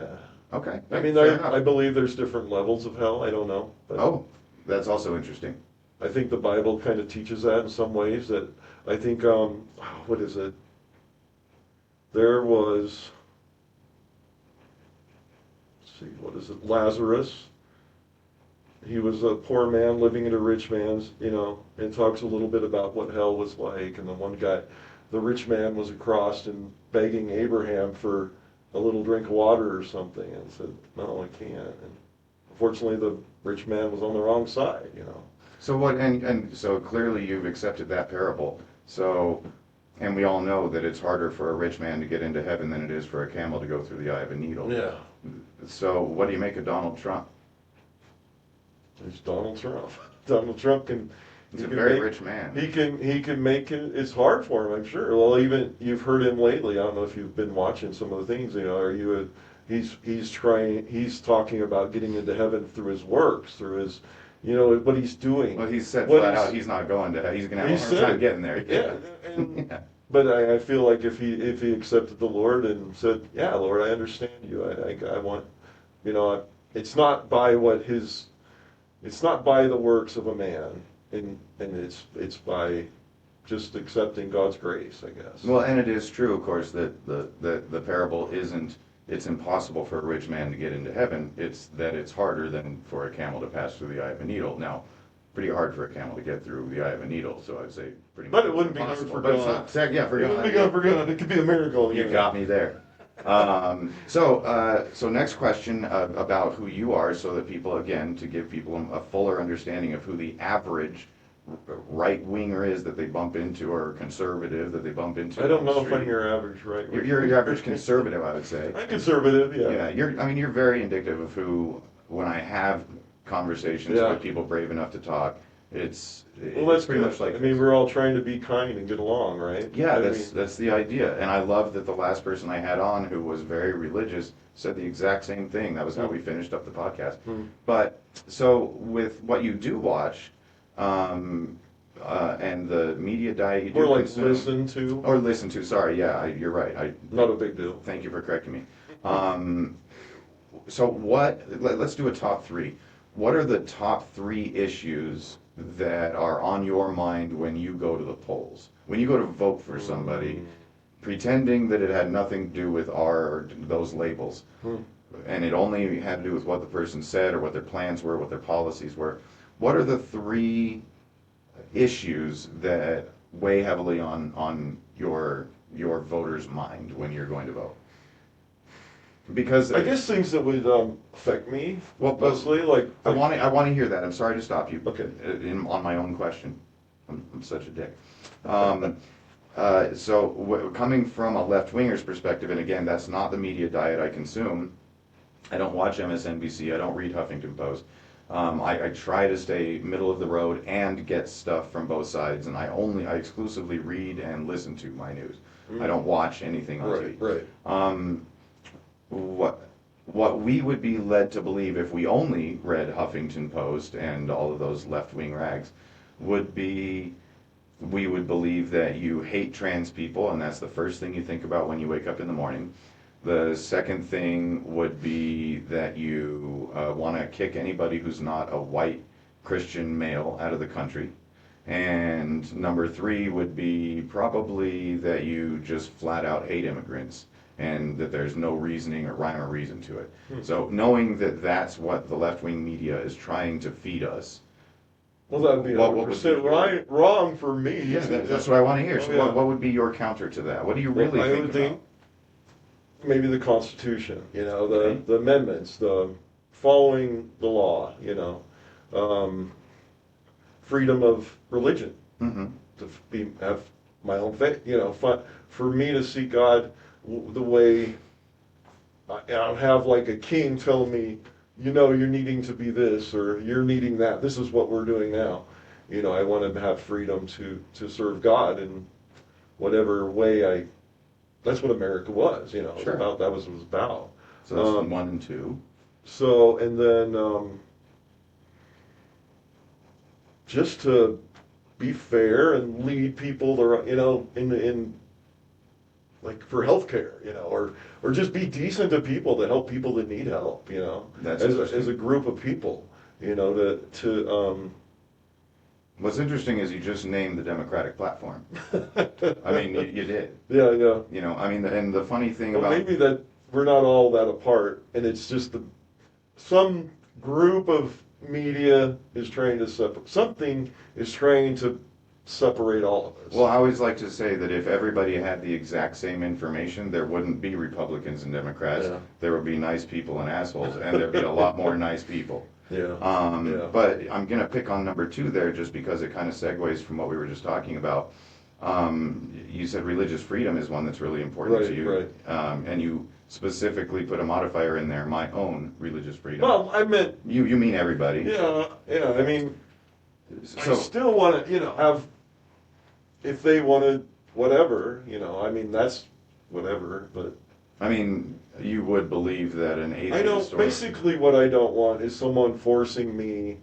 Okay. I mean, fair enough. I believe there's different levels of hell. I don't know. But Oh, that's also interesting. I think the Bible kind of teaches that in some ways. That I think, what is it? There was, let's see, what is it? Lazarus. He was a poor man living in a rich man's, and talks a little bit about what hell was like. And the one guy, the rich man was across and begging Abraham for a little drink of water or something, and said, "No, I can't." And unfortunately, the rich man was on the wrong side. So what? And so clearly you've accepted that parable. So, and we all know that it's harder for a rich man to get into heaven than it is for a camel to go through the eye of a needle. Yeah. So what do you make of Donald Trump? It's Donald Trump. Donald Trump can. He's a very rich man. He can make it. It's hard for him, I'm sure. Well, even you've heard him lately. I don't know if you've been watching some of the things. He's talking about getting into heaven through his works, through his, what he's doing. Well, he's said flat out he's not going to hell. He's going to have a hard time getting there. Yeah. Yeah. But I feel like if he accepted the Lord and said, "Yeah, Lord, I understand you. I want You know, it's not by what his, it's not by the works of a man, and it's by just accepting God's grace, I guess. Well, and it is true, of course, that the parable isn't, it's impossible for a rich man to get into heaven. It's that it's harder than for a camel to pass through the eye of a needle. Now, pretty hard for a camel to get through the eye of a needle, so I'd say pretty much But it wouldn't be hard impossible. for But it's God. not, yeah, for It God. wouldn't be God for God. It could be a miracle. You got me there. So next question about who you are, so that people, again, to give people a fuller understanding of who the average right-winger is that they bump into, or conservative that they bump into. I don't on the know if I'm street. your average right. You're average conservative, I would say. I'm conservative, yeah. Yeah, I mean, you're very indicative of who, when I have conversations Yeah. with people brave enough to talk, Well, it's that's pretty good. much like I mean, we're all trying to be kind and get along, right? yeah, I that's the idea. And I love that the last person I had on, who was very religious, said the exact same thing. That was how we finished up the podcast. But so with what you do watch, and the media diet you do We're like consume, listen to. Sorry, yeah, you're right. Not a big deal. Thank you for correcting me. So let's do a top three. What are the top three issues that are on your mind when you go to the polls? When you go to vote for somebody, pretending that it had nothing to do with those labels, and it only had to do with what the person said, or what their plans were, what their policies were. What are the three issues that weigh heavily on your voter's mind when you're going to vote? Because I guess things that would affect me, well, mostly, I want to hear that. I'm sorry to stop you. Okay. On my own question, I'm such a dick. Coming from a left-winger's perspective, and again, that's not the media diet I consume. I don't watch MSNBC. I don't read Huffington Post. I try to stay middle of the road and get stuff from both sides, and I exclusively read and listen to my news. I don't watch anything on TV. Right. What we would be led to believe if we only read Huffington Post and all of those left-wing rags would be, we would believe that you hate trans people, and that's the first thing you think about when you wake up in the morning. The second thing would be that you want to kick anybody who's not a white Christian male out of the country. And number three would be probably that you just flat out hate immigrants, and that there's no reasoning or rhyme or reason to it. So knowing that that's what the left-wing media is trying to feed us. Well, that would be 100% wrong for me. Yeah, that's what I want to hear. So yeah. what would be your counter to that? What do you really I think would about? think maybe the Constitution, the amendments, the following the law, freedom of religion, to have my own faith, for me to see God the way I don't have like a king tell me, you're needing to be this, or you're needing that. This is what we're doing now. I want to have freedom to serve God in whatever way that's what America was, Sure. that was what it was about. So that's 1 and 2. So, and then just to be fair and lead people to, in like for healthcare, or just be decent to people, to help people that need help, That's as a group of people, to What's interesting is you just named the Democratic platform. I mean, you did. Yeah. And the funny thing Well, about maybe that we're not all that apart, and it's just some group of media is trying to something is trying to separate all of us. Well, I always like to say that if everybody had the exact same information, there wouldn't be Republicans and Democrats. Yeah. There would be nice people and assholes, and there'd be a lot more nice people. Yeah. But I'm going to pick on number 2 there just because it kind of segues from what we were just talking about. You said religious freedom is one that's really important to you. Right. And you specifically put a modifier in there, my own religious freedom. Well, I meant... You mean everybody. Yeah, I mean, So, I still want to, have... If they wanted whatever, I mean, that's whatever, but... I mean, you would believe that an atheist... I don't... Basically, what I don't want is someone forcing me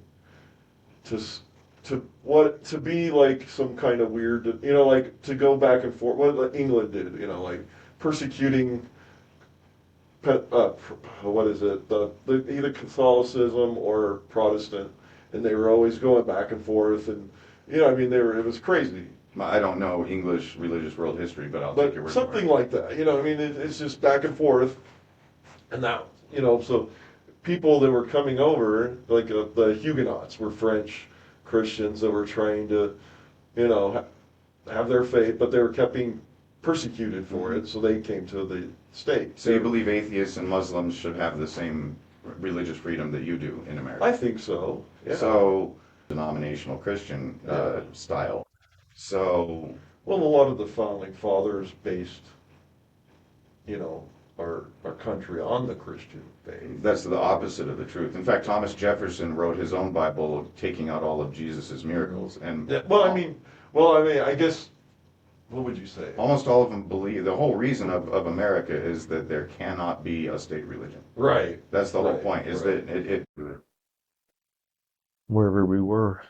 to be like some kind of weird, like to go back and forth, what England did, like persecuting what is it? Either Catholicism or Protestant, and they were always going back and forth, and I mean, it was crazy. I don't know English religious world history, but I'll take your But word for something it. like that, I mean, it's just back and forth, and that, so people that were coming over, like the Huguenots, were French Christians that were trying to, you know, have their faith, but they were kept being persecuted for it, so they came to the state. So you believe atheists and Muslims should have the same religious freedom that you do in America? I think so. Yeah. So denominational Christian style. So Well, a lot of the founding fathers based, you know, our country on the Christian faith. that's the opposite of the truth. In fact, Thomas Jefferson wrote his own Bible taking out all of Jesus's miracles, and Yeah, well, I mean, I guess, what would you say? almost all of them believe the whole reason of America is that there cannot be a state religion. Right. That's the whole Right, point, is right. that it Wherever we were.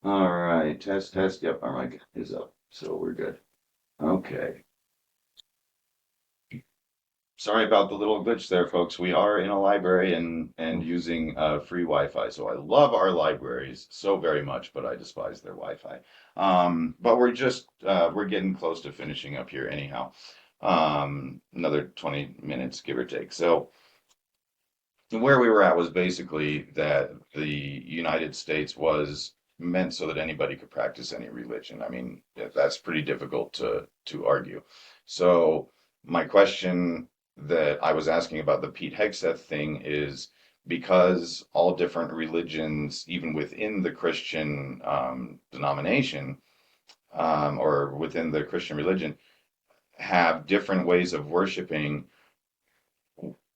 All right, test, test. Yep, our mic is up, so we're good. Okay. Sorry about the little glitch there, folks. We are in a library and using free Wi-Fi. So I love our libraries so very much, but I despise their Wi-Fi. But we're getting close to finishing up here anyhow. Another 20 minutes, give or take. So where we were at was basically that the United States was meant so that anybody could practice any religion. I mean, that's pretty difficult to argue. So my question that I was asking about the Pete Hegseth thing is because all different religions, even within the Christian denomination or within the Christian religion, have different ways of worshiping.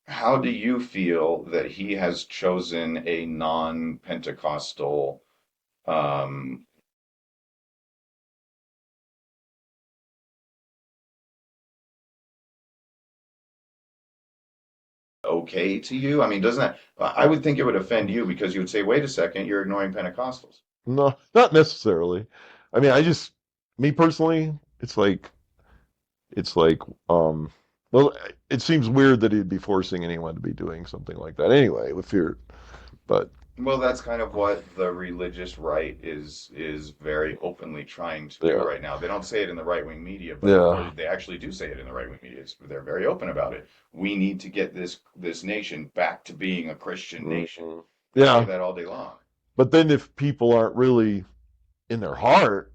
How do you feel that he has chosen a non-Pentecostal um, okay to you? I mean, doesn't that, I would think it would offend you because you would say, wait a second, you're ignoring Pentecostals. No, not necessarily. I mean, me personally, it's like, um, well, it seems weird that he'd be forcing anyone to be doing something like that anyway, with fear. But Well, that's kind of what the religious right is very openly trying to do yeah, right now. They don't say it in the right-wing media, or yeah. they actually do say it in the right-wing media. They're very open about it. We need to get this nation back to being a Christian nation. Mhm. They say Yeah, that all day long. but then if people aren't really in their heart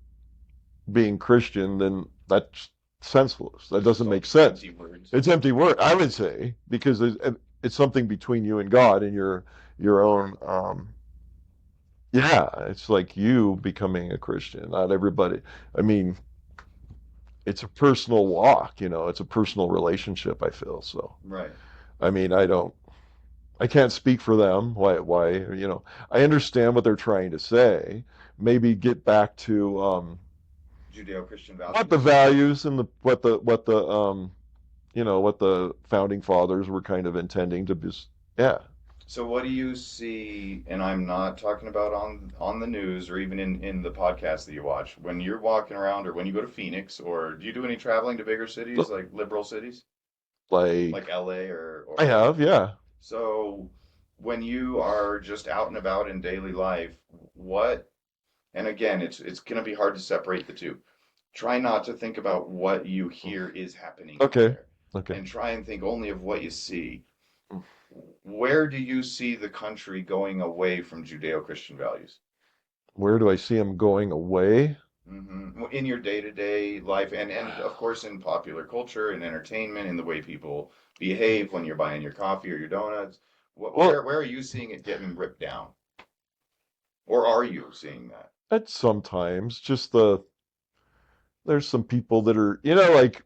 being Christian, then that's senseless. That It's doesn't all make just sense. empty words. It's empty word, I would say, because it's something between you and God and your own. Yeah, it's like you becoming a Christian. Not everybody. I mean, it's a personal walk. It's a personal relationship. I feel so. Right. I mean, I can't speak for them. Why? I understand what they're trying to say. Maybe get back to Judeo-Christian what the values. values and what the founding fathers were kind of intending to be. Yeah. So what do you see, and I'm not talking about on the news or even in the podcast that you watch, when you're walking around or when you go to Phoenix, or do you do any traveling to bigger cities like liberal cities Like like LA I or have, yeah. so when you are just out and about in daily life, what, and again, it's going to be hard to separate the two. Try not to think about what you hear is happening out Okay. there Okay. and try and think only of what you see. Where do you see the country going away from Judeo-Christian values? Where do I see them going away? In your day-to-day life, and of course in popular culture and entertainment, in the way people behave when you're buying your coffee or your donuts. Well, Where are you seeing it getting ripped down? Or are you seeing that? at sometimes just there's some people that are, like,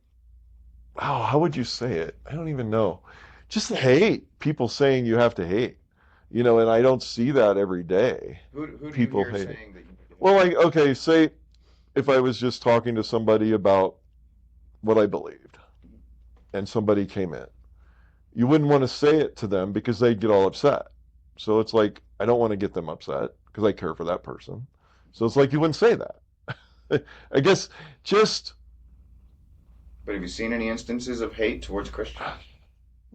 oh, how would you say it? I don't even know. Just the hate. People saying you have to hate. And I don't see that every day. Who do you People hear hate it. saying that you need to Well, hate? like, okay, say if I was just talking to somebody about what I believed and somebody came in, you wouldn't want to say it to them because they'd get all upset. So it's like, I don't want to get them upset because I care for that person. So it's like you wouldn't say that. I guess just But have you seen any instances of hate towards Christians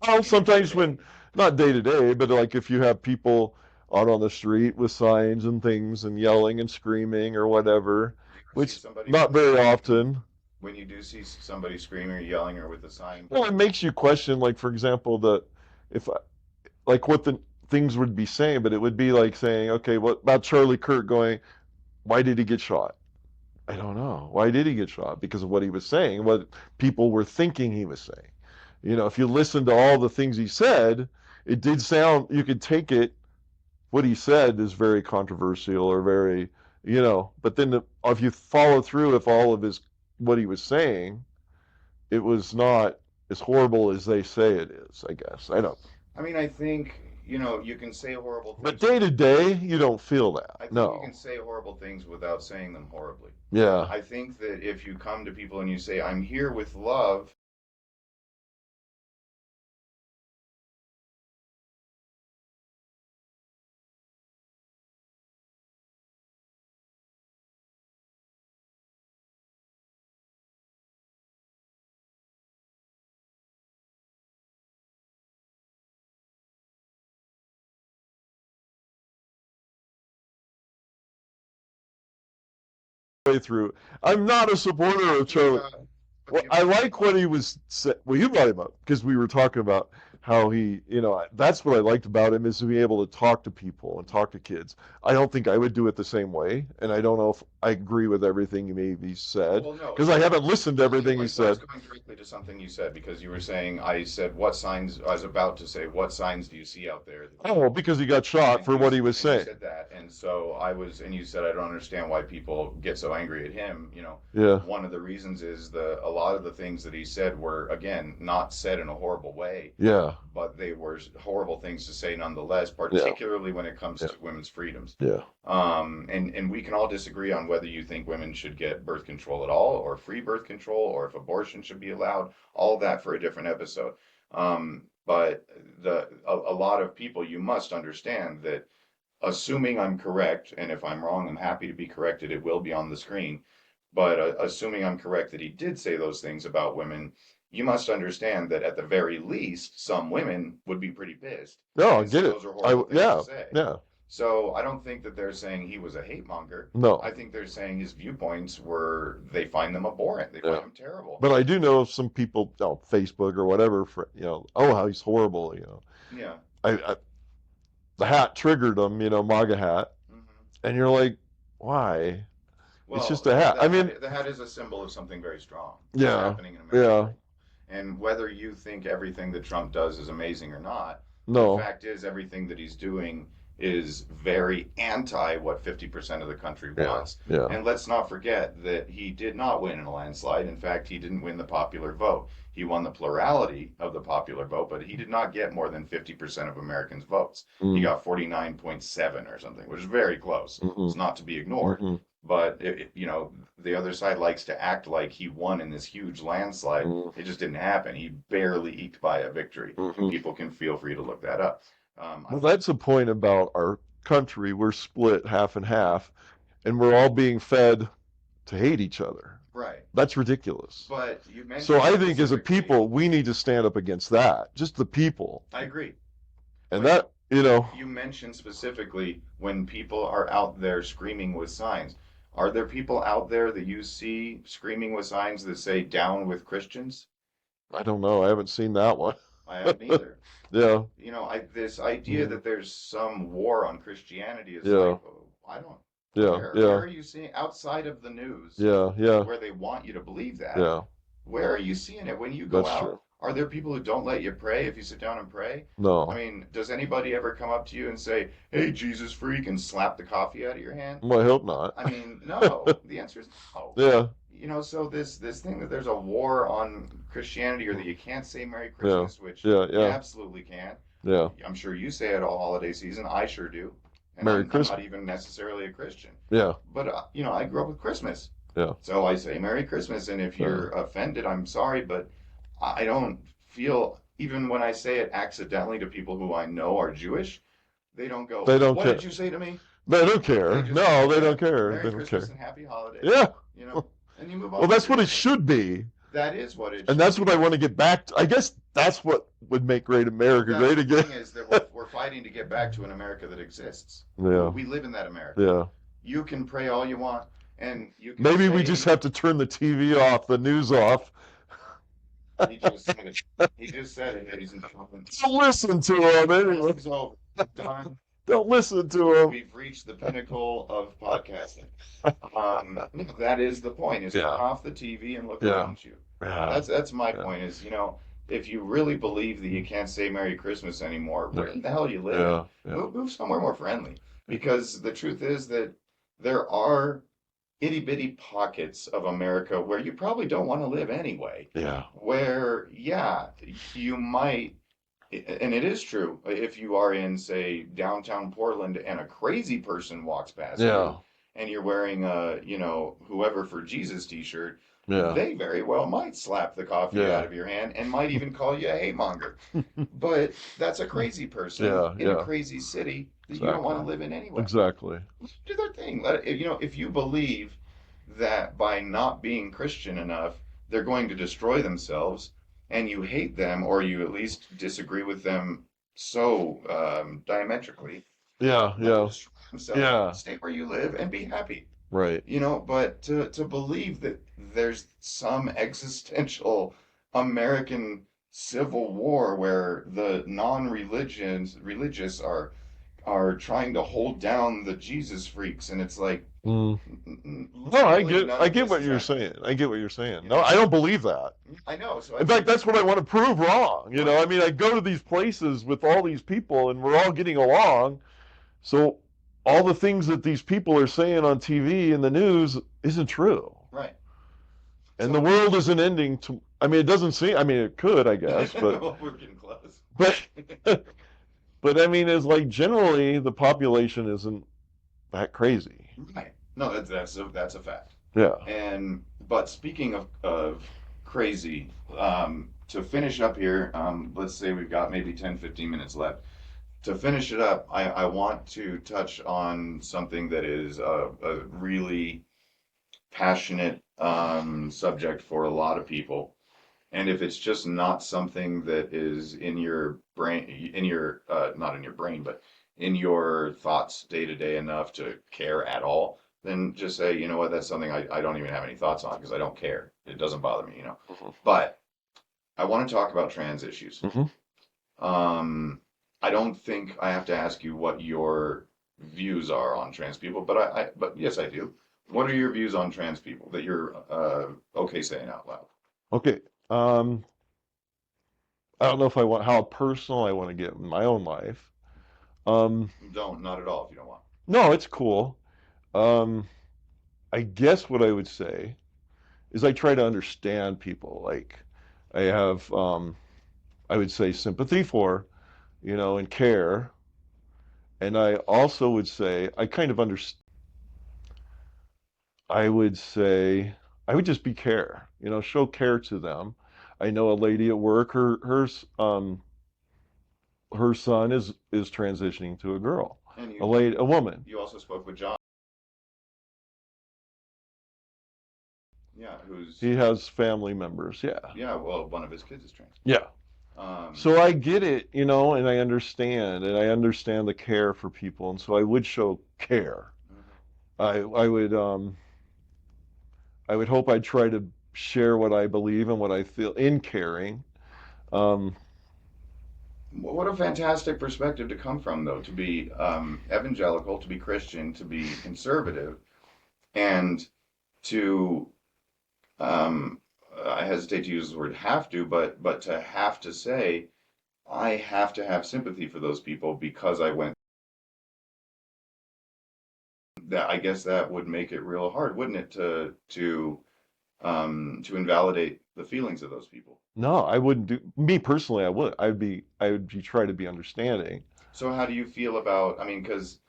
Well, in your day to sometimes day? when, not day to day, but like if you have people out on the street with signs and things and yelling and screaming or whatever, Do you ever see which somebody not with a very sign? often. When you do see somebody screaming or yelling or with a sign, Well, it makes you question, like for example, if like what the things would be saying, but it would be like saying, okay, what about Charlie Kirk going, why did he get shot? I don't know. Why did he get shot? Because of what he was saying, what people were thinking he was saying. You know, if you listen to all the things he said, it did sound, you could take it, what he said is very controversial or very, but then if you follow through, if all of his, what he was saying, it was not as horrible as they say it is, I guess. I don't. I mean, I think, you can say horrible But things. day to day, you don't feel that. I think you can No. say horrible things without saying them horribly. Yeah. I think that if you come to people and you say, I'm here with love, Way through. I'm not a supporter of the, Charlie. but Well, the I amazing like what he was. Well, you brought him up because we were talking about how he, that's what I liked about him is to be able to talk to people and talk to kids. I don't think I would do it the same way, and I don't know if I agree with everything he maybe said Well, no. because I haven't listened to everything he I was said. going directly to something you said because you were saying, I said, what signs, I was about to say, what signs do you see out there that Oh, people, because he got shot and for what he was and you saying. said that. And so and you said, I don't understand why people get so angry at him. Yeah, One of the reasons is a lot of the things that he said were, again, not said in a horrible way, yeah, but they were horrible things to say nonetheless, yeah, particularly when it comes yeah, to women's freedoms. yeah. And we can all disagree on whether you think women should get birth control at all, or free birth control, or if abortion should be allowed. All of that for a different episode. But a lot of people, you must understand that, assuming I'm correct, and if I'm wrong, I'm happy to be corrected. It will be on the screen. But assuming I'm correct that he did say those things about women, you must understand that at the very least, some women would be pretty pissed No, I and say get it. those are horrible things to Yeah, say. yeah. So I don't think that they're saying he was a hate monger. I No, think they're saying his viewpoints were, they find them abhorrent. They yeah. find them terrible. But I do know some people on Facebook or whatever, oh, how he's horrible. Yeah. I the hat triggered him, MAGA hat, Hmm. and you're like, why? It's Well, just a hat. I mean, the hat is a symbol of something very strong that's yeah, happening in America yeah, right now. And whether you think everything that Trump does is amazing or not, the no, fact is everything that he's doing is very anti what 50% of the country yeah, wants. yeah, And let's not forget that he did not win in a landslide. In fact, he didn't win the popular vote. He won the plurality of the popular vote, but he did not get more than 50% of Americans' votes. He mm, got 49.7 or something, which is very close. It's mm-mm, not to be ignored. mm-mm, But the other side likes to act like he won in this huge landslide. mm, It just didn't happen. He barely eked by a victory, and mm-mm. people can feel free to look that up. I Well, think that's the point about our country. We're split half and half, and we're all being fed to hate each other. right, That's ridiculous. but you So mentioned I think as a specifically. people, we need to stand up against that, just the people. I agree, And but that, you mentioned specifically when people are out there screaming with signs. Are there people out there that you see screaming with signs that say "Down with Christians"? I don't know. I haven't seen that one. I haven't either. Yeah, This idea mm, that there's some war on Christianity is yeah, like, oh, I don't. yeah, Where yeah, are you seeing outside of the news yeah, yeah, where they want you to believe that? yeah. Where are you seeing it when you go That's out? true. Are there people who don't let you pray if you sit down and pray? I No. mean, does anybody ever come up to you and say, "Hey, Jesus freak," and slap the coffee out of your hand? Well, I hope not. I mean, no. The answer is no. Yeah, So this thing that there's a war on Christianity, or that you can't say Merry yeah, Christmas, which yeah, you yeah, absolutely can't. yeah. I'm sure you say it all holiday season. I sure do. And Merry I'm not Christmas. even necessarily a Christian. Yeah, But, I grew up with Christmas. yeah. So I say Merry Christmas. And if Uh, you're offended, I'm sorry. But I don't feel, even when I say it accidentally to people who I know are Jewish, they don't go, they don't "What did care. you say to me?" They don't They care. just No, go, they "Yeah, don't care. They Merry don't Christmas care. and Happy Holidays," Yeah. and you move Well, on with that's your what it day. should be. That is what it And should that's what be. I want to get back to. I guess that's what would make great Well, America that's great the again. thing is that we're fighting to get back to an America that exists. Yeah, We live in that America. yeah. You can pray all you want, and you can Maybe we just say have to turn the TV off, the news off. he just said it. He just said it, ladies and gentlemen. Don't listen to him This anyway. is over. Done. Don't listen to him. We've reached the pinnacle of podcasting. That is the point: is turn Yeah, off the TV and look yeah, around you. yeah, That's my yeah, point. Is if you really believe that you can't say Merry Christmas anymore, yeah, where in the hell are you living? yeah, yeah, Move somewhere more friendly. Because the truth is that there are itty bitty pockets of America where you probably don't want to live anyway. yeah, Where, yeah, you might, and it is true, if you are in, say, downtown Portland and a crazy person walks past yeah, you and you're wearing a, whoever for Jesus t-shirt, yeah, they very well might slap the coffee out yeah, of your hand and might even call you a haymonger. But that's a crazy person yeah, in a yeah. crazy city that you don't want Exactly, to live in anyway. exactly. Do their thing. If you believe that by not being Christian enough, they're going to destroy themselves, and you hate them, or you at least disagree with them so diametrically, Yeah, let them yeah, destroy themselves. yeah. Stay where you live and be happy. Right. But to believe that there's some existential American civil war where the religious are trying to hold down the Jesus freaks, and it's like, Mm. No, literally none I of get this what is you're happening. saying. I get what you're saying. You No, know, I don't believe that. I know. So I In fact, think, that's what I want to prove wrong. right, I mean, I go to these places with all these people and we're all getting along. So all the things that these people are saying on TV and the news isn't true. right. And the So world isn't ending to, I mean, it doesn't seem, I mean, it could, I guess, well, we're getting close. but, but I mean, it's like generally the population isn't that crazy. Right. No, that's a fact. Yeah. But speaking of crazy, to finish up here, let's say we've got maybe 10, 15 minutes left. To finish it up, I want to touch on something that is a really passionate subject for a lot of people. And if it's just not something that is in your brain, not in your brain, but in your thoughts day to day enough to care at all, then just say, you know what, that's something I don't even have any thoughts on because I don't care. It doesn't bother me. Hmm. But I want to talk about trans issues. Hmm. Um, I don't think I have to ask you what your views are on trans people, but yes, I do. What are your views on trans people that you're okay saying out loud? Okay. Um, I don't know if I want how personal I want to get in my own life. Um, Don't, not at all if you don't want. no, it's cool. Um, I guess what I would say is I try to understand people. Like I have, I would say sympathy for, and care. And I also would say I kind of understand. I would say I would just be care. Show care to them. I know a lady at work. Her son is transitioning to a girl, And a woman. you also spoke with John. Yeah, who's He has family members. Yeah, yeah, well, one of his kids is trans. yeah. Um, So I get it, and I understand the care for people, and so I would show care. mhm. I would hope I'd try to share what I believe and what I feel in caring. Um, What a fantastic perspective to come from, though, to be evangelical, to be Christian, to be conservative, and to I hesitate to use the word have to, but to have to say I have to have sympathy for those people because I went that I guess that would make it real hard, wouldn't it, to invalidate the feelings of those people. no, I wouldn't do. Me personally, I would. I would be try to be understanding. So how do you feel about, I mean, because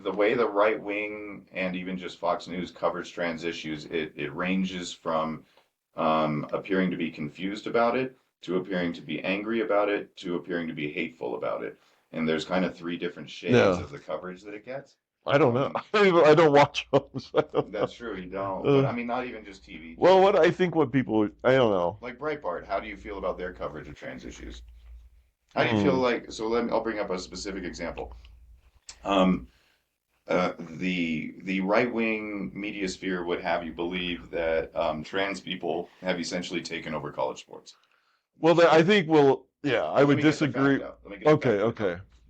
the way the right wing and even just Fox News covers trans issues, it ranges from appearing to be confused about it, to appearing to be angry about it, to appearing to be hateful about it. And there's kind of three different shades Yeah, of the coverage that it gets. I don't know. Um, I don't watch them, so I don't know. that's true, you don't. But Uh, I mean, not even just TV, well, just what I think what people, I don't know. like Breitbart. How do you feel about their coverage of trans issues? How do you feel Hmm. like? So I'll bring up a specific example. Um, the right wing media sphere would have you believe that trans people have essentially taken over college sports. Well, I think, well, yeah, I Well, let would me get the fact disagree. out. Let me get the Okay, fact out.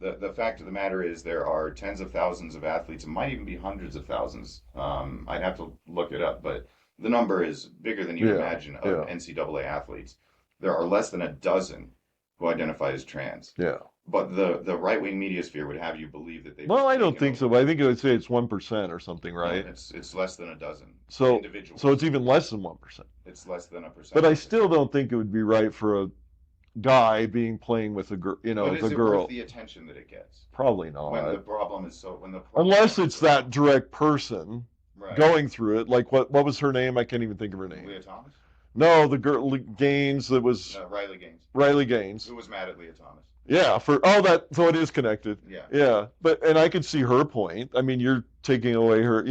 No, okay. the fact of the matter is there are tens of thousands of athletes. It might even be hundreds of thousands. I'd have to look it up, but the number is bigger than you'd Yeah, imagine of yeah, NCAA athletes. There are less than a dozen who identify as trans. yeah. But the right wing media sphere would have you believe that they've Well, just I don't taken think so, over. but I think it would say it's 1% or something, No, right? it's less than a dozen So it's individuals. even less than 1%. It's less than a But I percentage. still don't think it would be right for a guy being playing with a girl, But the is it worth girl. the attention that it gets Probably when the not. problem is so when the Unless problem is it's so that direct person right? going through it. Like what was her name? I can't even think of her name. Leah Thomas? No, the girl Gaines that was No, Riley Gaines. Riley Gaines. Who was mad at Leah Thomas? Yeah, for that, so it is connected. Yeah. Yeah, but and I could see her point. I mean, you're taking away her,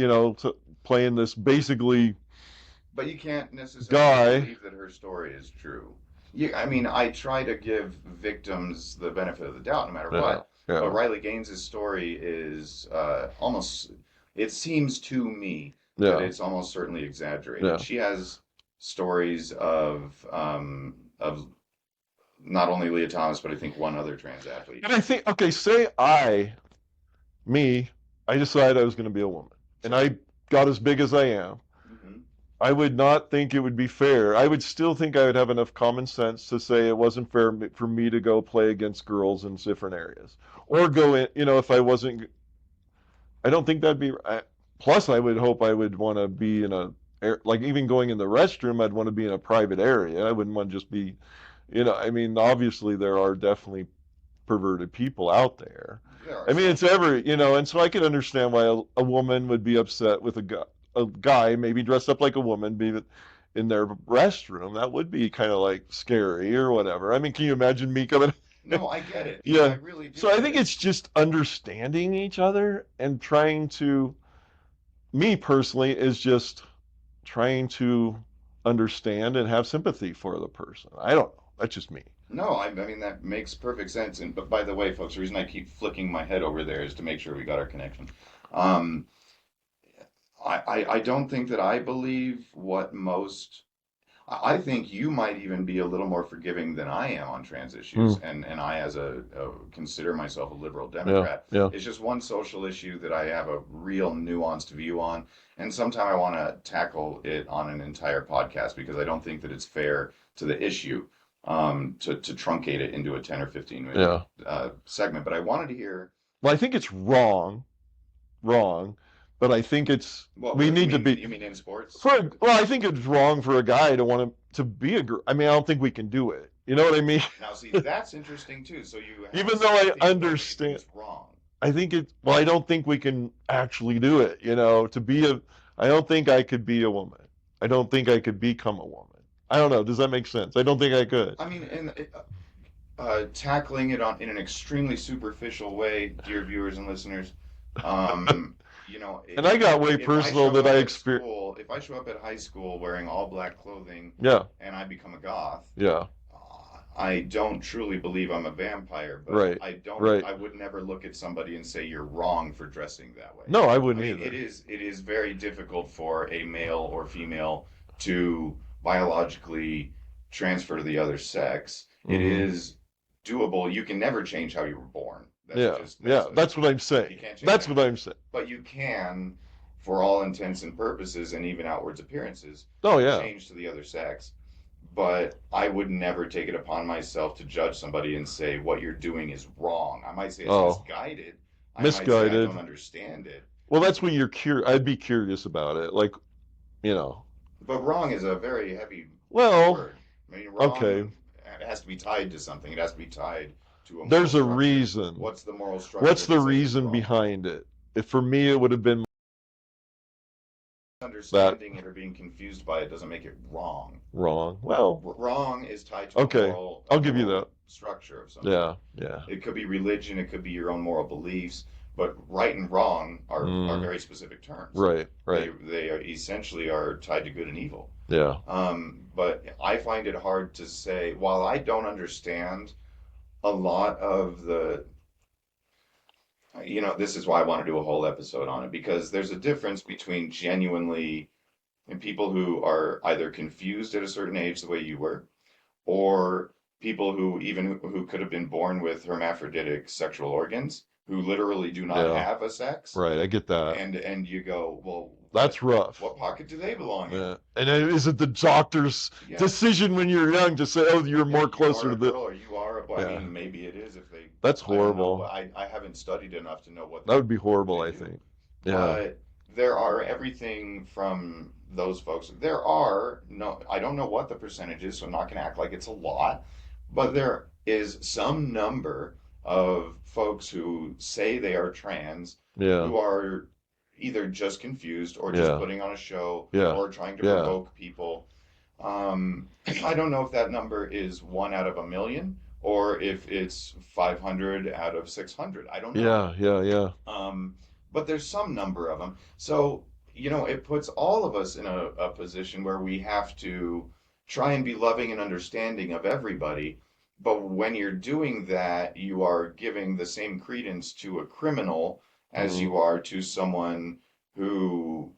playing this basically But you can't necessarily guy. believe that her story is true. I mean, I try to give victims the benefit of the doubt no matter Yeah, what. But yeah, Riley Gaines' story is almost, it seems to me that yeah, it's almost certainly exaggerated. yeah. She has stories of not only Leah Thomas, but I think one other trans athlete. And I think, okay, say me, I decided I was going to be a woman, and Sure. I got as big as I am. Hmm. I would not think it would be fair. I would still think I would have enough common sense to say it wasn't fair for me to go play against girls in different areas, or go in. If I wasn't, I don't think that'd be. Plus, I would hope I would want to be in like even going in the restroom. I'd want to be in a private area. I wouldn't want to just be. I mean, obviously there are definitely perverted people out there. There are I mean, some. it's and so I can understand why a woman would be upset with a guy maybe dressed up like a woman be in their restroom. That would be kind of like scary or whatever. I mean, can you imagine me coming? No, I get it. I Yeah. really do So I get think it. it's just understanding each other and trying to, me personally, is just trying to understand and have sympathy for the person. I don't know. That's just me. No, I mean that makes perfect sense. And but by the way, folks, the reason I keep flicking my head over there is to make sure we got our connection. Um, I don't think that I believe what most. I think you might even be a little more forgiving than I am on trans issues, Mm, and I, as a consider myself a liberal yeah. Democrat, Yeah. it's just one social issue that I have a real nuanced view on, and sometime I want to tackle it on an entire podcast because I don't think that it's fair to the issue to truncate it into a 10 or 15 minute Yeah. segment. But I wanted to hear Well, I think it's wrong, but I think we you need to mean be you mean in sports? well, I think it's wrong for a guy to want to be a girl. I mean, I don't think we can do it. You know what I mean? Now, see, that's interesting too. So you have Even though I sympathy, but you think understand, it's wrong. well, I don't think we can actually do it. I don't think I could be a woman. I don't think I could become a woman. I don't know. Does that make sense? I don't think I could. I mean, and tackling it in an extremely superficial way, dear viewers and listeners. And I got way If I personal show that up I at experienced. school, if I show up at high school wearing all black clothing Yeah, and I become a goth, yeah, I don't truly believe I'm a vampire, but right, right. I would never look at somebody and say you're wrong for dressing that way. No, I I wouldn't mean, either. it is very difficult for a male or female to biologically transfer to the other sex. It Hmm. is doable. You can never change how you were born. Yeah, yeah. That's what I'm You saying. can't change That's that. what I'm saying. But you can, for all intents and purposes, and even outwards appearances, Oh yeah. change to the other sex. But I would never take it upon myself to judge somebody and say what you're doing is wrong. I might say it's Oh, misguided. I might say I misguided. don't understand it. Well, that's when you're curious. I'd be curious about it. Like, you know. But wrong is a very heavy Well, word. I mean, okay. wrong has to be tied to something. It has to be tied to a moral There's a structure. reason. What's the moral What's structure the that says it's reason wrong? behind it? If for me it would have been that Understanding it or being confused by it doesn't make it wrong. wrong. Well, Wrong is tied to okay. a I'll give you that. moral structure of some sort. Yeah, yeah. It could be religion, it could be your own moral beliefs, but right and wrong are very specific terms. Right, right. They are essentially are tied to good and evil. Yeah, But I find it hard to say, while I don't understand a lot of the, this is why I want to do a whole episode on it, because there's a difference between genuinely and people who are either confused at a certain age the way you were, or people who could have been born with hermaphroditic sexual organs, who literally do not yeah. have a sex, Right, I get that. and you go, well, That's rough. what pocket do they belong in? Yeah. And is it the doctor's Yeah, decision when you're young to say, oh, you're more you closer are to a the. girl or you are a boy. I Yeah. mean, maybe it is if they. That's I don't know. horrible. I haven't studied enough to know what That would be horrible, they I do. think. Yeah. But there are everything from those folks. There are no, I don't know what the percentage is, so I'm not going to act like it's a lot, but there is some number of folks who say they are trans Yeah. who are either just confused or just Yeah. putting on a show Yeah. or trying to Yeah. provoke people. I don't know if that number is 1 out of 1 million or if it's 500 out of 600. I don't know. Yeah. But there's some number of them. So, it puts all of us in a position where we have to try and be loving and understanding of everybody. But when you're doing that, you are giving the same credence to a criminal as you are to someone who,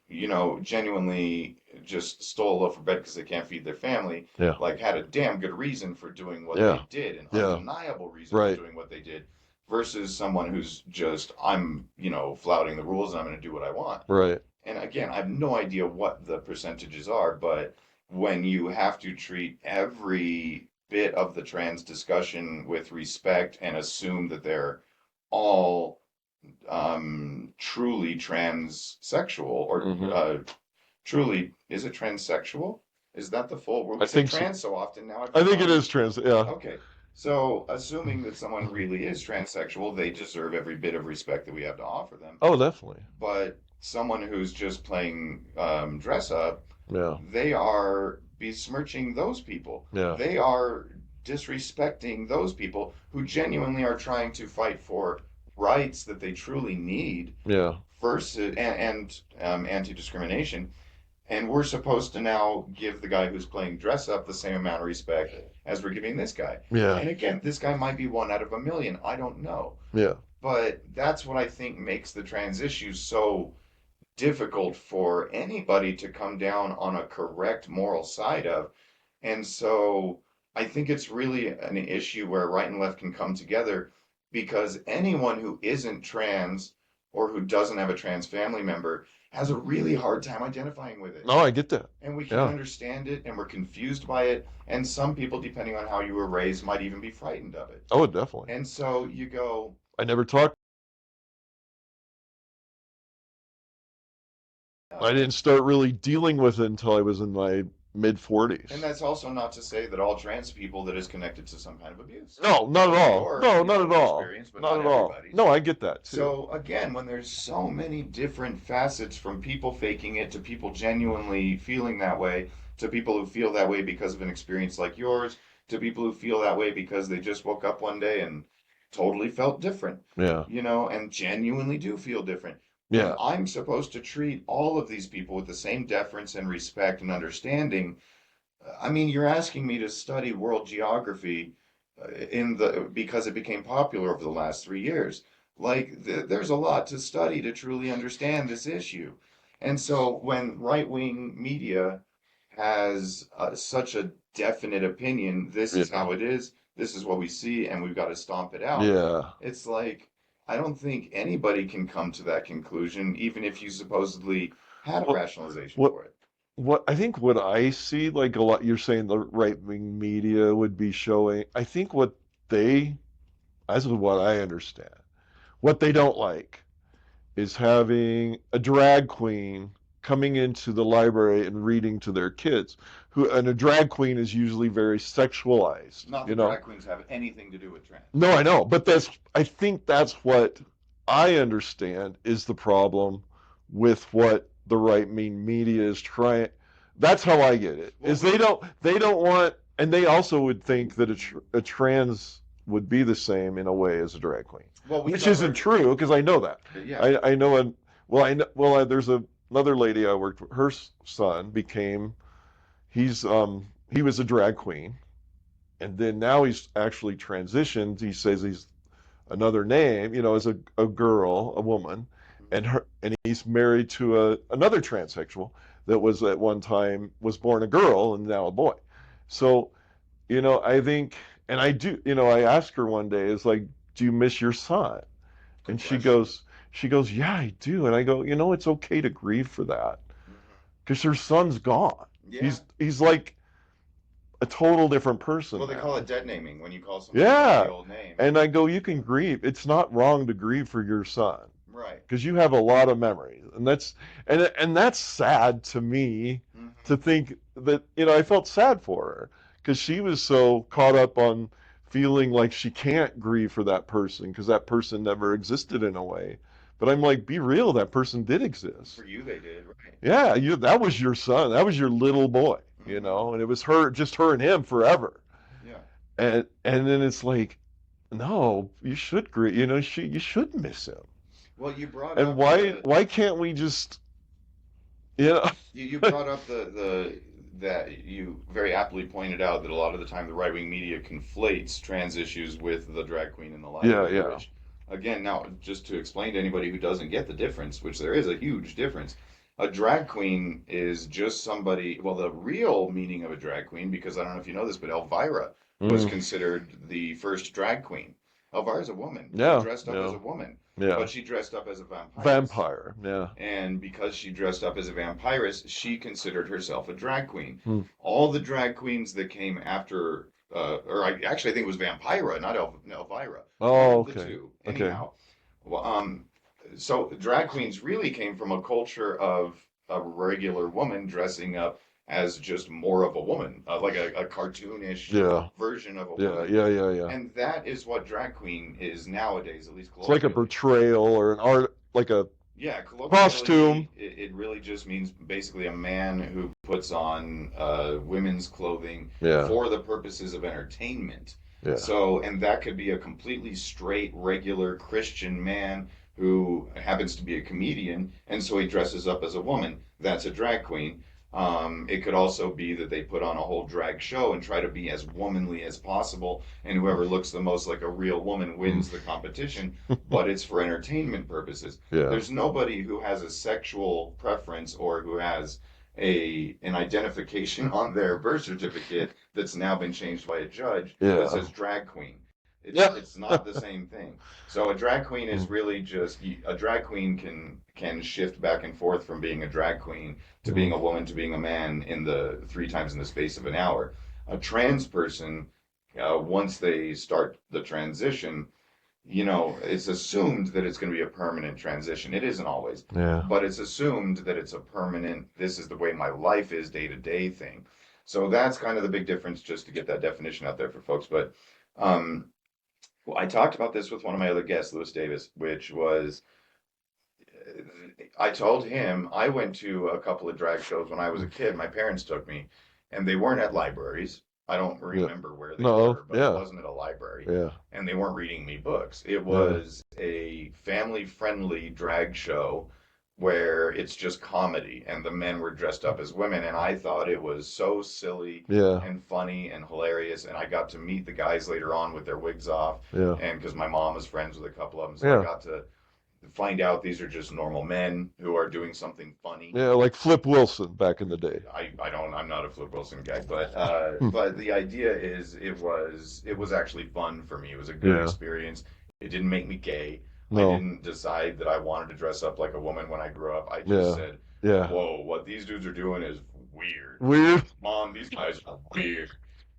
genuinely just stole a loaf of bread because they can't feed their family, Yeah. like had a damn good reason for doing what Yeah. they did, an Yeah. undeniable reason Right. for doing what they did, versus someone who's just, I'm, flouting the rules and I'm going to do what I want. Right. And again, I have no idea what the percentages are, but when you have to treat every bit of the trans discussion with respect and assume that they're all truly transsexual or truly, is it transsexual? Is that the full word? We I say think so. trans so often now. I think it is trans. Yeah. Okay. So, assuming that someone really is transsexual, they deserve every bit of respect that we have to offer them. Oh, definitely. But someone who's just playing dress up, Yeah. they are besmirching those people. Yeah. They are disrespecting those people who genuinely are trying to fight for rights that they truly need. Yeah. Versus and anti-discrimination. And we're supposed to now give the guy who's playing dress up the same amount of respect as we're giving this guy. Yeah. And again, this guy might be 1 out of 1 million. I don't know. Yeah. But that's what I think makes the trans issue so difficult for anybody to come down on a correct moral side of. And so I think it's really an issue where right and left can come together, because anyone who isn't trans or who doesn't have a trans family member has a really hard time identifying with it. No, I get that. And we can't understand it, and we're confused by it. And some people, depending on how you were raised, might even be frightened of it. Oh, definitely. And so you go, I never talked. I didn't start really dealing with it until I was in my mid-40s. And that's also not to say that all trans people that is connected to some kind of abuse. No, not at all. Or, No, not at all. But Not at all. No, I get that too. So again, when there's so many different facets, from people faking it to people genuinely feeling that way, to people who feel that way because of an experience like yours, to people who feel that way because they just woke up one day and totally felt different. Yeah. And genuinely do feel different. Yeah. I'm supposed to treat all of these people with the same deference and respect and understanding. I mean, you're asking me to study world geography because it became popular over the last 3 years. Like, there's a lot to study to truly understand this issue. And so when right-wing media has such a definite opinion, this is how it is, this is what we see, and we've got to stomp it out. Yeah. It's like, I don't think anybody can come to that conclusion, even if you supposedly had a rationalization for it. What I see, like a lot, you're saying the right-wing media would be showing, I think as of what I understand, what they don't like is having a drag queen coming into the library and reading to their kids, and a drag queen is usually very sexualized. Not that drag queens have anything to do with trans. No, I know, but I think that's what I understand is the problem with what the right-wing media is trying. That's how I get it. Is they don't want, and they also would think that a trans would be the same in a way as a drag queen, which isn't true, because I know that. Yeah. I know Well, I know, there's another lady I worked with. Her son became, he was a drag queen, and then now he's actually transitioned. He says he's another name, as a girl, a woman, and he's married to another transsexual that was at one time was born a girl and now a boy. So, I think, and I do, I asked her one day, it's like, do you miss your son? Good And question. she goes, yeah, I do. And I go, it's okay to grieve for that because her son's gone. Yeah. He's like a total different person Well, they call it now. dead naming when you call somebody by the Yeah. old name. And I go, you can grieve. It's not wrong to grieve for your son Right. because you have a lot of memories. And that's sad to me Hmm. to think that, I felt sad for her because she was so caught up on feeling like she can't grieve for that person because that person never existed in a way. But I'm like, be real, that person did For exist. you, they did, right? Yeah, that was your son. That was your little boy, Hmm. and it was just her and him forever. Yeah. And then it's like, no, you should grieve. You should miss him. Well, you brought And up why can't we just, you know? you brought up the that you very aptly pointed out that a lot of the time the right wing media conflates trans issues with the drag queen in the Yeah, library, yeah. which again now just to explain to anybody who doesn't get the difference, which there is a huge difference. A drag queen is just somebody, well, the real meaning of a drag queen, because I don't know if you know this, but Elvira was Mm, considered the first drag queen. Elvira's a woman who yeah, dressed up as yeah, a woman, yeah. but she dressed up as a vampiress. Vampire. Yeah. And because she dressed up as a vampiress, she considered herself a drag queen. Mm. All the drag queens that came after, actually, I think it was Vampira, not Elvira. One Oh, of the okay. two. Okay. Anyhow, well, so drag queens really came from a culture of a regular woman dressing up as just more of a woman, like a cartoonish Yeah. version of a Yeah, woman. yeah, yeah, yeah. And that is what drag queen is nowadays, at least It's like a colloquially. portrayal or an art, like a Yeah, colloquially, costume. it really just means basically a man who puts on women's clothing Yeah, for the purposes of entertainment. yeah. So, and that could be a completely straight, regular Christian man who happens to be a comedian, and so he dresses up as a woman. That's a drag queen. It could also be that they put on a whole drag show and try to be as womanly as possible, and whoever looks the most like a real woman Mm. wins the competition, but it's for entertainment purposes. Yeah, There's nobody who has a sexual preference or who has an identification on their birth certificate that's now been changed by a judge that yeah. says drag queen. It's Yeah. it's not the same thing. So a drag queen is Mm, really just a drag queen can shift back and forth from being a drag queen to being mm. a woman to being a man in the three times in the space of an hour. A trans person, once they start the transition, it's assumed that it's going to be a permanent transition. It isn't always, Yeah. but it's assumed that it's a permanent, this is the way my life is day to day thing. So that's kind of the big difference, just to get that definition out there for folks. But um, well, I talked about this with one of my other guests, Lewis Davis, which was I told him I went to a couple of drag shows when I was a Mm. kid. My parents took me, and they weren't at libraries. I don't Yeah. remember where they No, were, but it yeah. wasn't at a library. Yeah. And they weren't reading me books. It Yeah. was a family-friendly drag show where it's just comedy, and the men were dressed up as women. And I thought it was so silly Yeah. and funny and hilarious. And I got to meet the guys later on with their wigs off, Yeah. and because my mom was friends with a couple of them, so I Yeah. got to find out these are just normal men who are doing something funny. Yeah, like Flip Wilson back in the day. I'm not a Flip Wilson guy, but Hmm. the idea is it was actually fun for me. It was a good Yeah. experience. It didn't make me gay. I No. didn't decide that I wanted to dress up like a woman when I grew up. I just Yeah. said, Yeah. "Whoa, what these dudes are doing is weird. Weird. Mom, these guys are weird."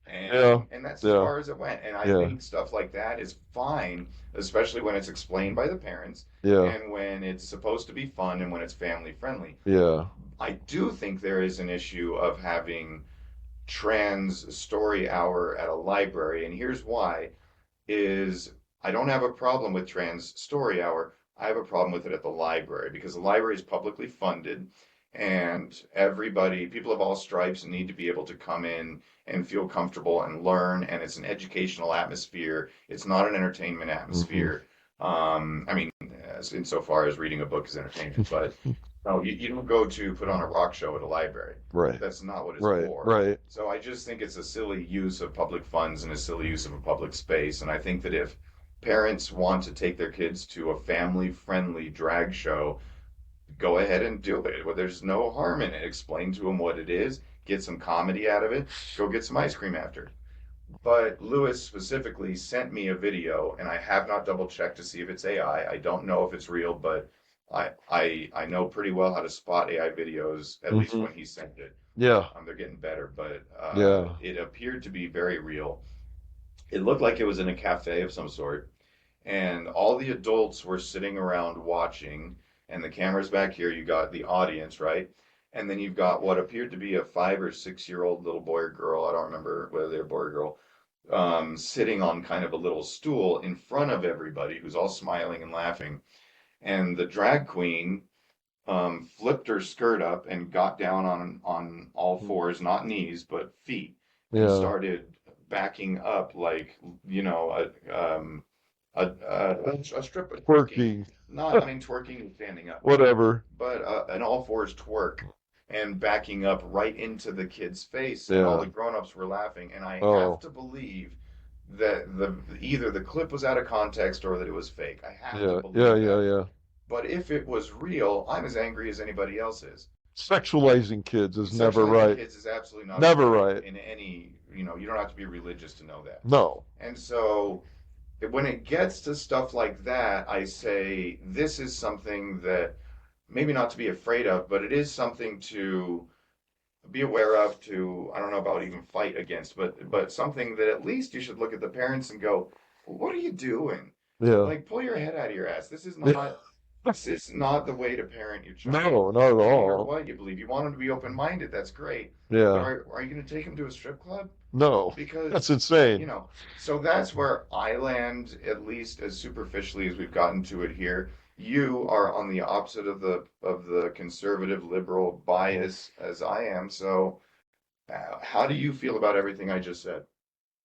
Yeah. And that's as Yeah. far as it went. And I Yeah. think stuff like that is fine, especially when it's explained by the parents Yeah. and when it's supposed to be fun and when it's family friendly. Yeah. I do think there is an issue of having trans story hour at a library, and here's why is I don't have a problem with trans story hour. I have a problem with it at the library because the library is publicly funded and everybody, people of all stripes need to be able to come in and feel comfortable and learn, and it's an educational atmosphere. It's not an entertainment Hmm. atmosphere. I mean, as insofar as reading a book is entertainment, but no, you don't go to put on a rock show at a library. Right. That's not what it's Right. for. Right. So I just think it's a silly use of public funds and a silly use of a public space. And I think that if parents want to take their kids to a family-friendly drag show, go ahead and do it. Well, there's no harm in it. Explain to them what it is, get some comedy out of it, go get some ice cream after. But Lewis specifically sent me a video, and I have not double checked to see if it's AI. I don't know if it's real, but I know pretty well how to spot AI videos, at least Hmm. when he sent it. Yeah. They're getting better, but Yeah. it appeared to be very real. It looked like it was in a cafe of some sort, and all the adults were sitting around watching, and the camera's back here. You got the audience, right? And then you've got what appeared to be a 5 or 6 year old little boy or girl. I don't remember whether they're boy or girl, sitting on kind of a little stool in front of everybody who's all smiling and laughing. And the drag queen flipped her skirt up and got down on all fours, not knees, but feet, and Yeah. started backing up like, you know, a strip of twerking. Working. Not, I mean, twerking and standing up, Whatever. but an all fours twerk and backing up right into the kid's face, and all Yeah. the grown-ups were laughing. And I have Oh. to believe that the either the clip was out of context or that it was fake. I have to Yeah. Yeah. believe Yeah. that. Yeah. But if it was real, I'm as angry as anybody else is. Sexualizing kids is never Sexualizing right. kids is absolutely not Never okay right. in any, you don't have to be religious to know that. No. And so when it gets to stuff like that, I say this is something that maybe not to be afraid of, but it is something to be aware of, to, I don't know about even fight against, but something that at least you should look at the parents and go, what are you doing? Yeah. Like, pull your head out of your ass. This is not the way to parent your child. No, not at I don't care all. what you believe. You want them to be open-minded, that's great. But Yeah. are you going to take them to a strip club? No. That's Because, insane. so that's where I land, at least as superficially as we've gotten to it here. You are on the opposite of the conservative liberal bias as I am. So, how do you feel about everything I just said?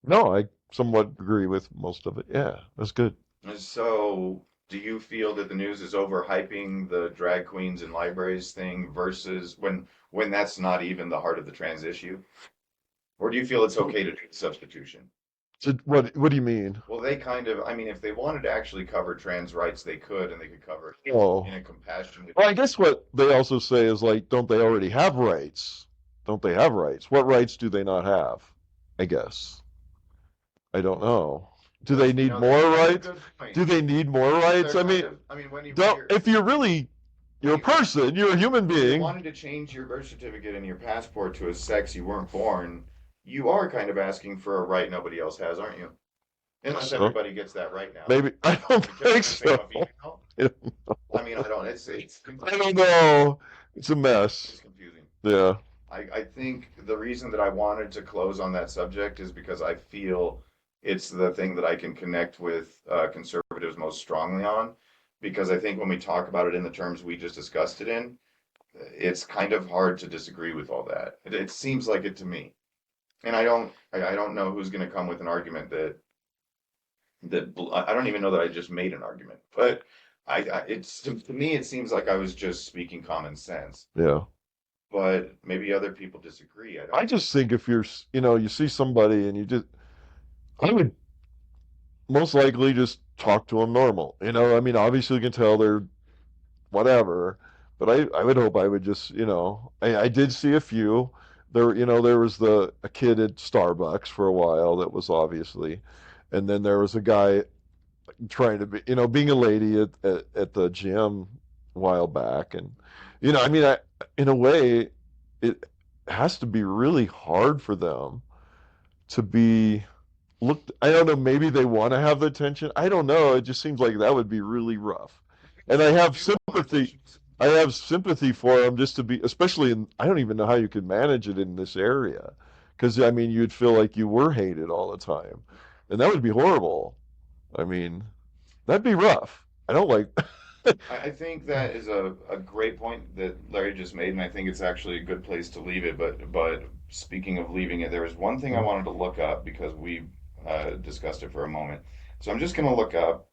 No, I somewhat agree with most of it. Yeah, that's good. So, do you feel that the news is overhyping the drag queens and libraries thing versus when that's not even the heart of the trans issue? Or do you feel it's okay to do the substitution? So what do you mean? Well, they kind of, I mean, if they wanted to actually cover trans rights, they could, and they could cover it in Oh. a compassionate. Well, I guess what they also say is like, don't they already have rights? Don't they have rights? What rights do they not have? I guess. I don't know. Do Well, they need more that's a rights? good point. Do they need more But rights? they're I kind mean, of, I mean, when don't, you're if you're really, when you're a you person, you're a human when you're being. wanting to change your birth certificate and your passport to a sex you weren't born, you are kind of asking for a right nobody else has, aren't you? Unless So everybody gets that right now. maybe I don't Because think I'm the same so. a female. I don't I mean, I don't. It's I don't know. It's a it's mess. confusing. Yeah. I think the reason that I wanted to close on that subject is because I feel it's the thing that I can connect with conservatives most strongly on. Because I think when we talk about it in the terms we just discussed it in, it's kind of hard to disagree with all that. It seems like it to me. And I don't know who's going to come with an argument that I don't even know that I just made an argument, but it's to me it seems like I was just speaking common sense, Yeah. but maybe other people disagree. I I don't. just think if you see somebody and I would most likely just talk to them normal. I mean, obviously you can tell they're whatever, but I would hope I would just, I did see a few. There was a kid at Starbucks for a while that was obviously, and then there was a guy trying to be, being a lady at the gym a while back. And, I mean, in a way, it has to be really hard for them to be looked. I don't know, maybe they want to have the attention. I don't know. It just seems like that would be really rough. And I They have do want sympathy. attention. I have sympathy for them just to be, especially I don't even know how you could manage it in this area. Because, I mean, you'd feel like you were hated all the time. And that would be horrible. I mean, that'd be rough. I don't like. I think that is a great point that Larry just made, and I think it's actually a good place to leave it. But speaking of leaving it, there was one thing I wanted to look up because we discussed it for a moment. So I'm just going to look up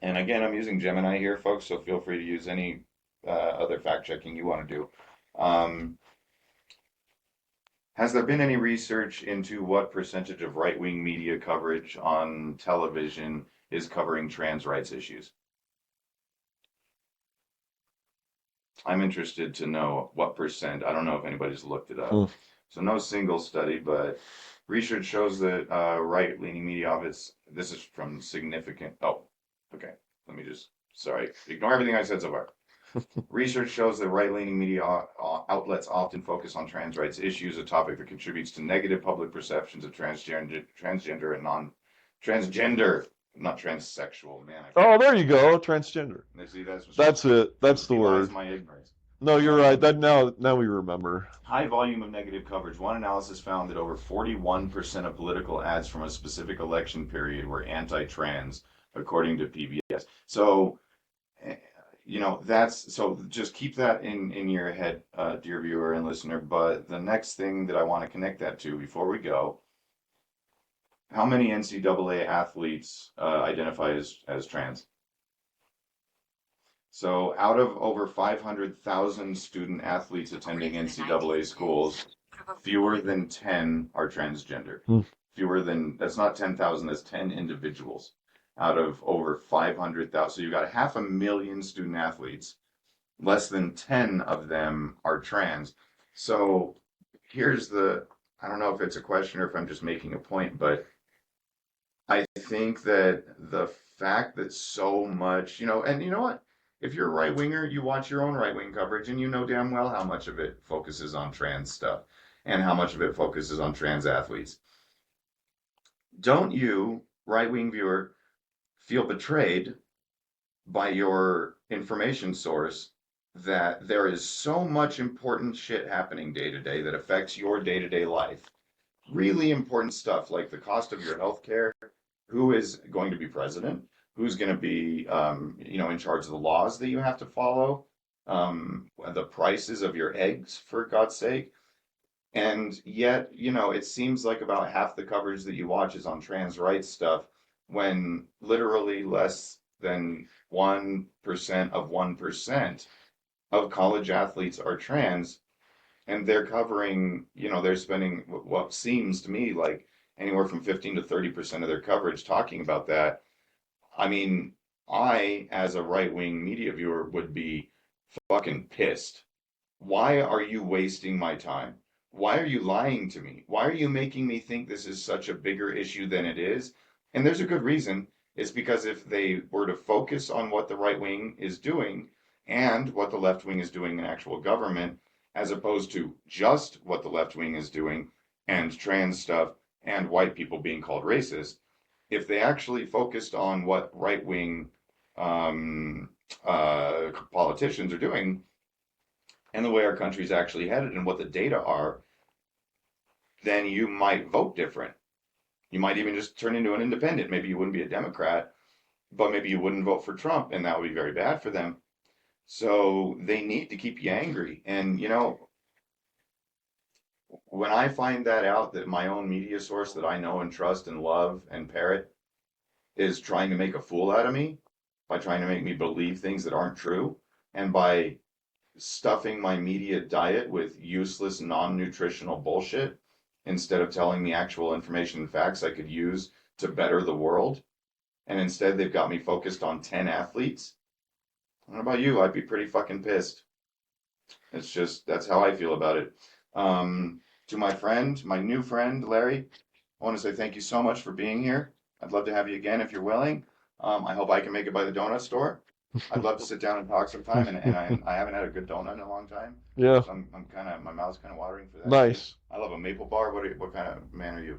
And again, I'm using Gemini here, folks, so feel free to use any other fact checking you want to do. Um, has there been any research into what percentage of right-wing media coverage on television is covering trans rights issues? I'm interested to know what percent. I don't know if anybody's looked it up. Hmm. So no single study, but research shows that right-leaning media outlets. This is from significant. Oh, okay. Let me just. Sorry. Ignore everything I said so far. Research shows that right-leaning media outlets often focus on trans rights issues, a topic that contributes to negative public perceptions of transgender and non-transgender, not transsexual. Man, Oh, there you go, transgender. see that's That's it. That's the belies word. my ignorance. No, you're right. That now we remember. High volume of negative coverage. One analysis found that over 41% of political ads from a specific election period were anti-trans, according to PBS. So, eh, that's so just keep that in your head, dear viewer and listener. But the next thing that I want to connect that to before we go, how many NCAA athletes identify as trans? So, out of over 500,000 student athletes attending NCAA schools, fewer than 10 are transgender. Hmm. Fewer than, that's not 10,000, that's 10 individuals out of over 500,000. So, you've got 500,000 student athletes, less than 10 of them are trans. So, here's I don't know if it's a question or if I'm just making a point, but I think that the fact that so much, and you know what? If you're a right winger, you watch your own right wing coverage and you know damn well how much of it focuses on trans stuff and how much of it focuses on trans athletes. Don't you, right wing viewer, feel betrayed by your information source that there is so much important shit happening day to day that affects your day to day life? Really important stuff like the cost of your health care, who is going to be president, who's going to be, in charge of the laws that you have to follow, the prices of your eggs, for God's sake. And yet, it seems like about half the coverage that you watch is on trans rights stuff, when literally less than 1% of 1% of college athletes are trans, and they're covering, they're spending what seems to me like anywhere from 15 to 30% of their coverage talking about that. I mean, I, as a right wing media viewer, would be fucking pissed. Why are you wasting my time? Why are you lying to me? Why are you making me think this is such a bigger issue than it is? And there's a good reason. It's because if they were to focus on what the right wing is doing and what the left wing is doing in actual government, as opposed to just what the left wing is doing and trans stuff and white people being called racist, if they actually focused on what right wing politicians are doing and the way our country's actually headed and what the data are, then you might vote different. You might even just turn into an independent. Maybe you wouldn't be a Democrat, but maybe you wouldn't vote for Trump, and that would be very bad for them. So they need to keep you angry. And, when I find that out, that my own media source that I know and trust and love and parrot is trying to make a fool out of me by trying to make me believe things that aren't true, and by stuffing my media diet with useless, non nutritional bullshit instead of telling me actual information and facts I could use to better the world. And instead, they've got me focused on 10 athletes. I don't know about you, I'd be pretty fucking pissed. It's just, that's how I feel about it. To my friend, my new friend, Larry, I want to say thank you so much for being here. I'd love to have you again if you're willing. I hope I can make it by the donut store. I'd love to sit down and talk sometime, and I haven't had a good donut in a long time. Yeah. So I'm kind of, my mouth's kind of watering for that. Nice. I love a maple bar. What kind of man are you?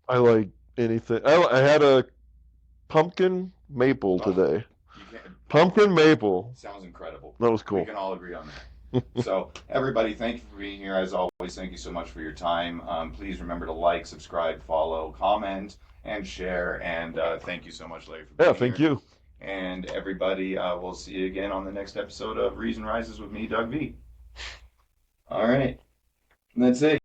I like anything. I had a pumpkin maple Oh, today. you can't. Pumpkin maple. Sounds incredible. That was We cool. can all agree on that. So, everybody, thank you for being here. As always, thank you so much for your time. Please remember to like, subscribe, follow, comment, and share. And thank you so much, Larry, for being Yeah, here. thank you. And everybody, we'll see you again on the next episode of Reason Rises with me, Doug V. All right. That's it.